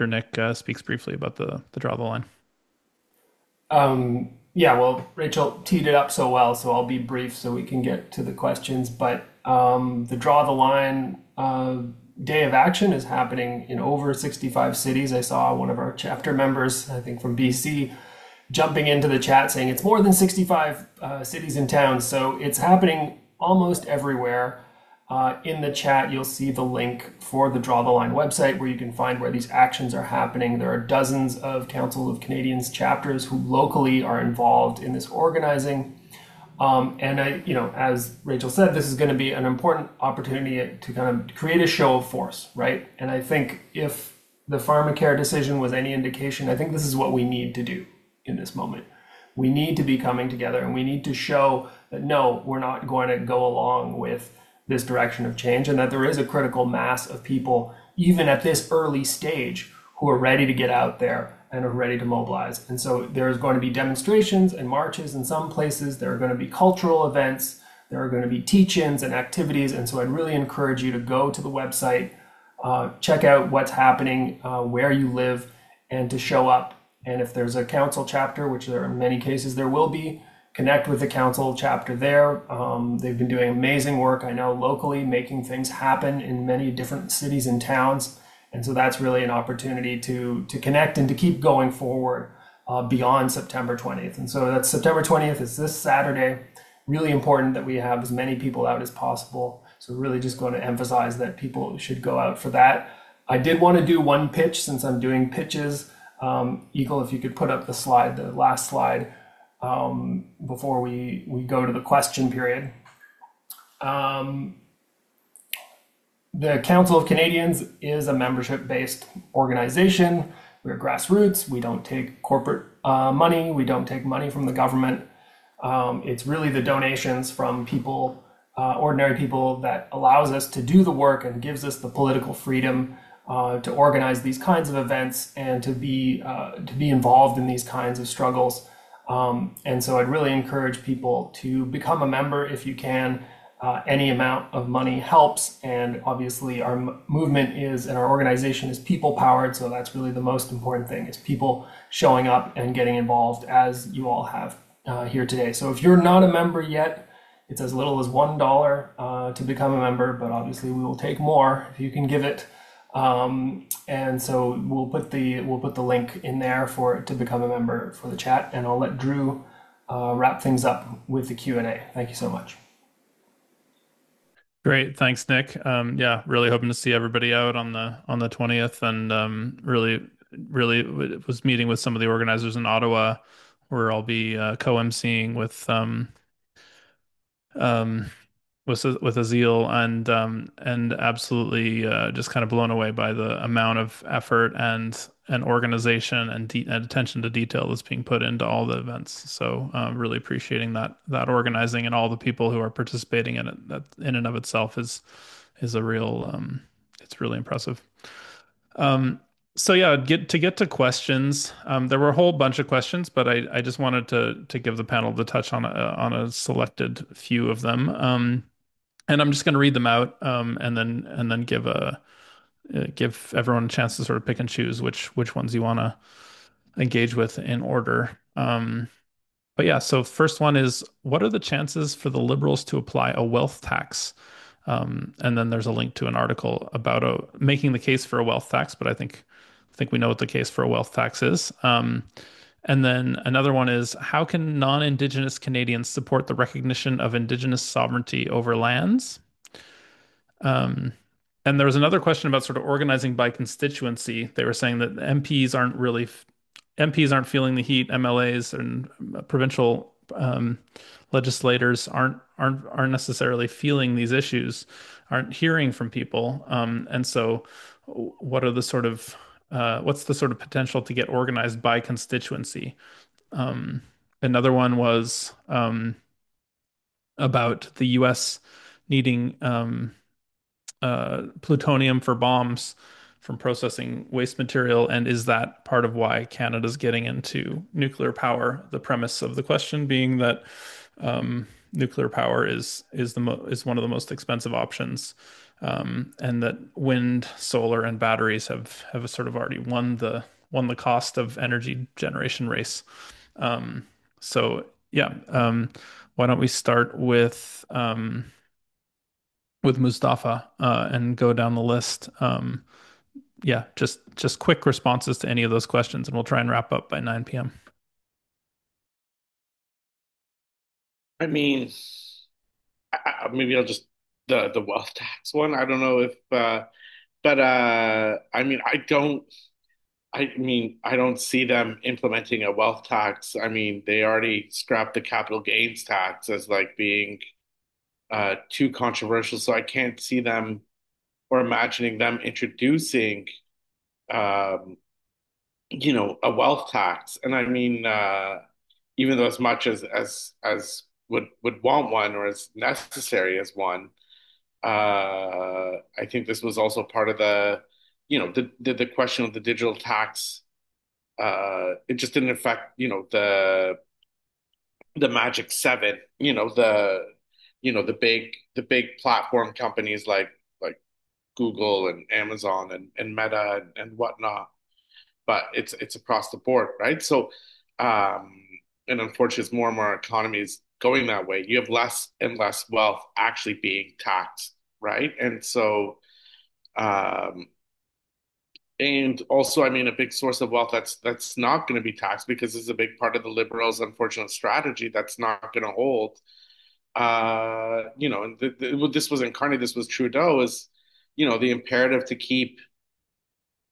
Nick speaks briefly about the draw the line. Yeah, well, Rachel teed it up so well, so I'll be brief so we can get to the questions. But the Draw the Line Day of Action is happening in over 65 cities. I saw one of our chapter members, I think from BC, jumping into the chat saying it's more than 65 cities and towns. So it's happening almost everywhere. In the chat, you'll see the link for the Draw the Line website where you can find where these actions are happening. There are dozens of Council of Canadians chapters who locally are involved in this organizing. And as Rachel said, this is going to be an important opportunity to kind of create a show of force, right? And I think if the pharmacare decision was any indication, I think this is what we need to do in this moment. We need to be coming together, and we need to show that no, we're not going to go along with this direction of change, and that there is a critical mass of people, even at this early stage, who are ready to get out there and are ready to mobilize. And so there's going to be demonstrations and marches in some places. There are going to be cultural events. There are going to be teach-ins and activities. And so I'd really encourage you to go to the website, check out what's happening where you live, and to show up. And if there's a council chapter, which there are in many cases there will be, connect with the council chapter there. They've been doing amazing work, I know, locally, making things happen in many different cities and towns. And so that's really an opportunity to connect and to keep going forward beyond September 20th. And so that's September 20th is this Saturday. Really important that we have as many people out as possible. So really just going to emphasize that people should go out for that. I did want to do one pitch since I'm doing pitches. Eagle, if you could put up the last slide, before we go to the question period. The Council of Canadians is a membership-based organization. We're grassroots. We don't take corporate money. We don't take money from the government. It's really the donations from people, ordinary people, that allows us to do the work and gives us the political freedom to organize these kinds of events and to be involved in these kinds of struggles. And so I'd really encourage people to become a member if you can. Any amount of money helps. And obviously our movement and our organization is people powered. So that's really the most important thing, is people showing up and getting involved, as you all have here today. So if you're not a member yet, it's as little as $1 to become a member, but obviously we will take more if you can give it. And so we'll put the link in there to become a member for the chat, and I'll let Drew wrap things up with the Q&A. Thank you so much. Great, thanks, Nick. Yeah, really hoping to see everybody out on the 20th, and really was meeting with some of the organizers in Ottawa, where I'll be co-emceeing um, with Azil, and absolutely just kind of blown away by the amount of effort and organization and attention to detail that's being put into all the events. So really appreciating that organizing and all the people who are participating in it. That in and of itself is a real it's really impressive. Um, so yeah, get to questions. There were a whole bunch of questions, but I just wanted to give the panel the touch on a selected few of them. And I'm just going to read them out, and then give everyone a chance to sort of pick and choose which ones you want to engage with in order. But yeah, so first one is, what are the chances for the Liberals to apply a wealth tax? And then there's a link to an article about making the case for a wealth tax, but I think we know what the case for a wealth tax is. And then another one is, how can non-Indigenous Canadians support the recognition of Indigenous sovereignty over lands? Um, and there was another question about sort of organizing by constituency. They were saying that MPs aren't feeling the heat. MLAs and provincial legislators aren't necessarily feeling these issues, aren't hearing from people. And so, what are the sort of what's the sort of potential to get organized by constituency? Um, Another one was about the U.S. needing plutonium for bombs from processing waste material, and is that part of why Canada's getting into nuclear power? The premise of the question being that nuclear power is one of the most expensive options, and that wind, solar, and batteries have sort of already won the cost of energy generation race. Um, so yeah, why don't we start with Mustafa and go down the list. Yeah, just quick responses to any of those questions, and we'll try and wrap up by 9 p.m. I mean, maybe I'll just the wealth tax one. I don't know if, but I mean, I don't see them implementing a wealth tax. I mean, they already scrapped the capital gains tax as like being too controversial, so I can't see them or imagining them introducing um, a wealth tax. And I mean, even though as much as would want one or as necessary as one, I think this was also part of the question of the digital tax. It just didn't affect, the Magic Seven, the big platform companies like Google and Amazon and Meta and whatnot. But it's across the board, right? So, and unfortunately, as more and more economies going that way, you have less and less wealth actually being taxed, right? And so, and also, I mean, a big source of wealth that's not going to be taxed because this is a big part of the liberals' unfortunate strategy that's not going to hold. And this wasn't Carney, this was Trudeau, is the imperative to keep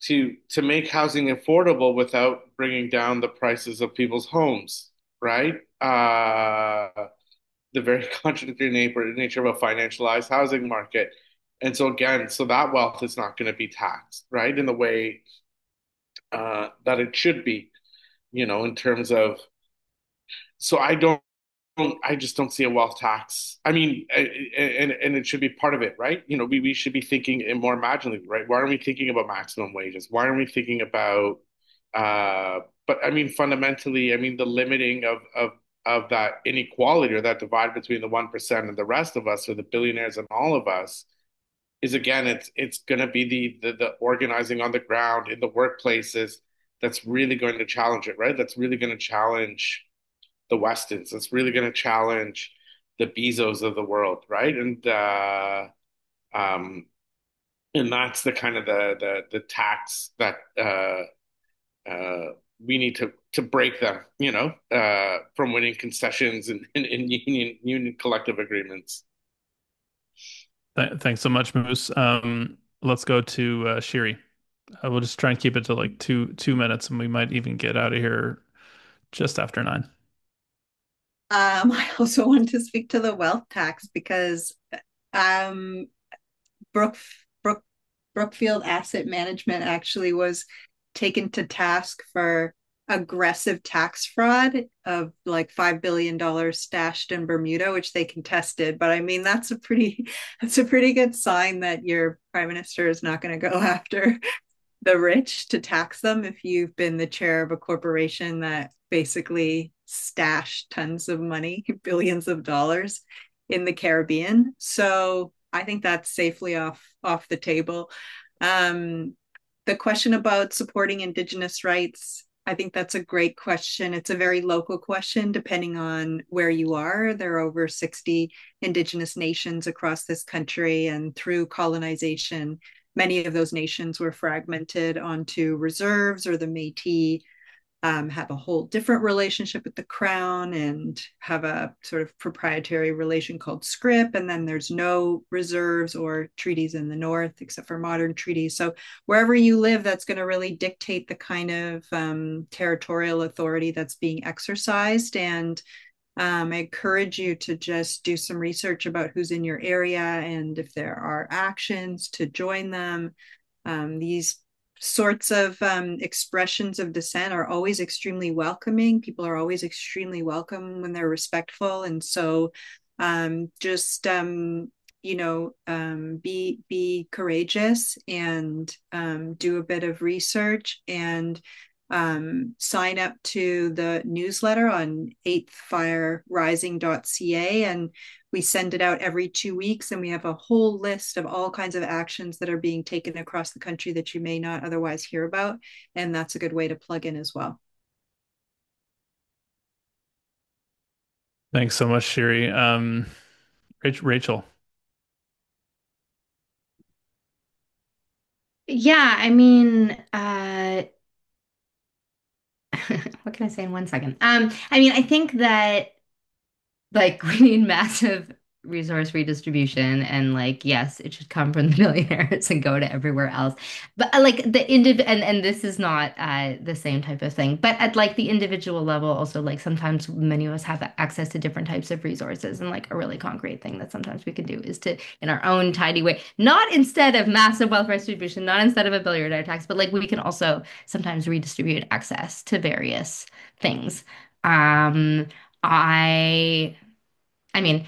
to make housing affordable without bringing down the prices of people's homes, right? The very contradictory nature of a financialized housing market. And so again, so that wealth is not going to be taxed, right? In the way that it should be, in terms of, so I just don't see a wealth tax. I mean, and it should be part of it, right? We should be thinking more imaginatively, right? Why aren't we thinking about maximum wages? Why aren't we thinking about, but I mean, fundamentally, I mean, the limiting of that inequality or that divide between the 1% and the rest of us, or the billionaires and all of us, is again, it's going to be the organizing on the ground in the workplaces that's really going to challenge it, right? That's really going to challenge the Westons. It's really going to challenge the Bezos of the world, right? Um, and that's the kind of the tax that we need to break them, from winning concessions and union collective agreements. Thanks so much, Moose. Let's go to Shiri. We'll just try and keep it to like two minutes, and we might even get out of here just after 9. I also want to speak to the wealth tax because um, Brook, Brook, Brookfield Asset Management actually was taken to task for aggressive tax fraud of like $5 billion stashed in Bermuda, which they contested. But I mean, that's a pretty good sign that your prime minister is not going to go after the rich to tax them if you've been the chair of a corporation that basically stashed tons of money, billions of dollars in the Caribbean. So I think that's safely off the table. Um, the question about supporting Indigenous rights, I think that's a great question. It's a very local question, depending on where you are. There are over 60 Indigenous nations across this country, and through colonization, many of those nations were fragmented onto reserves, or the Métis have a whole different relationship with the crown and have a sort of proprietary relation called scrip. And then there's no reserves or treaties in the north, except for modern treaties. So wherever you live, that's going to really dictate the kind of territorial authority that's being exercised. And I encourage you to just do some research about who's in your area and if there are actions to join them. These sorts of expressions of dissent are always extremely welcoming. People are always extremely welcome when they're respectful. And so just be courageous and do a bit of research and sign up to the newsletter on 8thfirerising.ca, and we send it out every 2 weeks, and we have a whole list of all kinds of actions that are being taken across the country that you may not otherwise hear about, and that's a good way to plug in as well. Thanks so much, Shiri. Rachel. Yeah, I mean, what can I say in 1 second? I mean, I think that like we need massive resource redistribution, and like yes, it should come from the billionaires and go to everywhere else. But like the and this is not the same type of thing, but at like the individual level also, like sometimes many of us have access to different types of resources, and like a really concrete thing that sometimes we can do is to in our own tidy way, not instead of massive wealth distribution, not instead of a billionaire tax, but like we can also sometimes redistribute access to various things. um I I mean,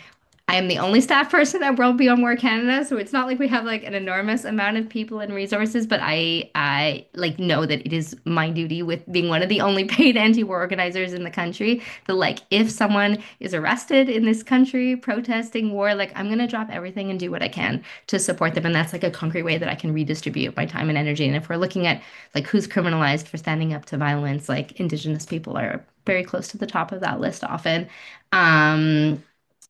I am the only staff person at World Beyond War Canada, so it's not like we have like an enormous amount of people and resources, but I like know that it is my duty with being one of the only paid anti-war organizers in the country that like if someone is arrested in this country protesting war, like I'm gonna drop everything and do what I can to support them. And that's like a concrete way that I can redistribute my time and energy. And if we're looking at like who's criminalized for standing up to violence, like Indigenous people are very close to the top of that list often. Um,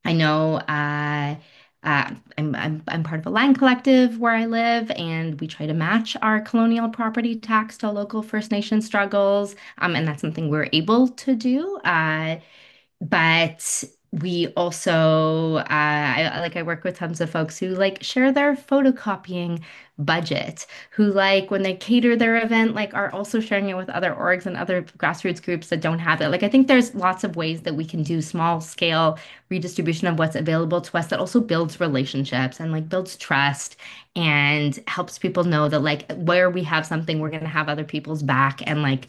I know I'm part of a land collective where I live, and we try to match our colonial property tax to local First Nation struggles, and that's something we're able to do. But we also I work with tons of folks who like share their photocopying budget, who like when they cater their event like are also sharing it with other orgs and other grassroots groups that don't have it. Like I think there's lots of ways that we can do small scale redistribution of what's available to us that also builds relationships and like builds trust and helps people know that like where we have something we're going to have other people's back. And like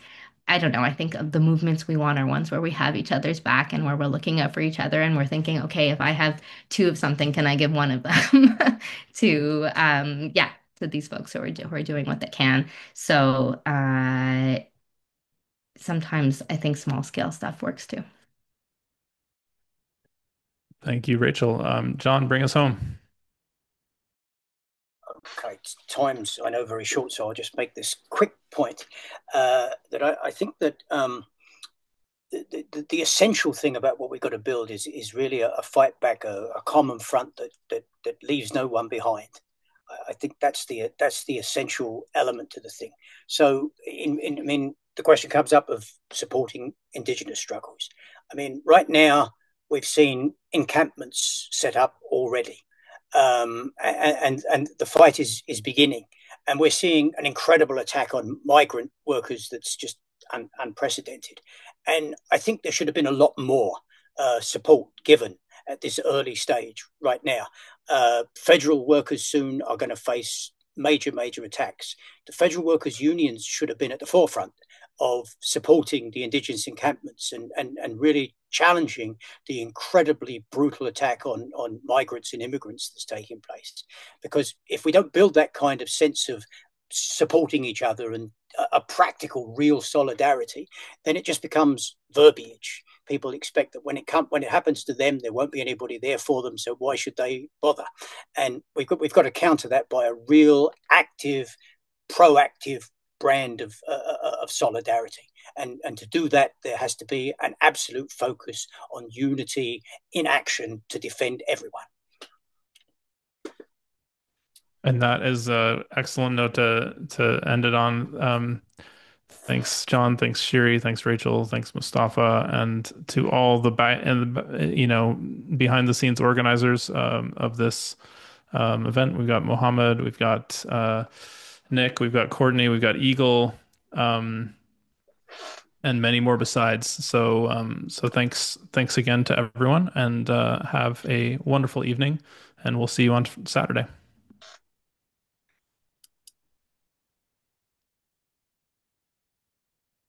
I don't know. I think of the movements we want are ones where we have each other's back and where we're looking out for each other and we're thinking, okay, if I have two of something, can I give one of them to, yeah, to these folks who are doing what they can. So sometimes I think small scale stuff works too. Thank you, Rachel. John, bring us home. Okay, time's I know very short, so I'll just make this quick point that I think that the essential thing about what we've got to build is really a fight back, a common front that leaves no one behind. I think that's the essential element to the thing. So, I mean, the question comes up of supporting Indigenous struggles. I mean, right now we've seen encampments set up already, and the fight is beginning, and we're seeing an incredible attack on migrant workers that's just unprecedented. And I think there should have been a lot more support given at this early stage right now. Federal workers soon are going to face major attacks. The federal workers unions should have been at the forefront of supporting the Indigenous encampments and really challenging the incredibly brutal attack on migrants and immigrants that's taking place. Because if we don't build that kind of sense of supporting each other and a practical, real solidarity, then it just becomes verbiage. people expect that when it happens to them, there won't be anybody there for them. So why should they bother? And we've got to counter that by a real active, proactive brand of solidarity. And to do that, there has to be an absolute focus on unity in action to defend everyone. And that is an excellent note to end it on. Thanks, John. Thanks, Shiri. Thanks, Rachel. Thanks, Mustafa, and to all the behind the scenes organizers of this event. We've got Mohammed, we've got Nick, we've got Courtney, we've got Eagle, um, and many more besides. So thanks again to everyone, and have a wonderful evening. And we'll see you on Saturday.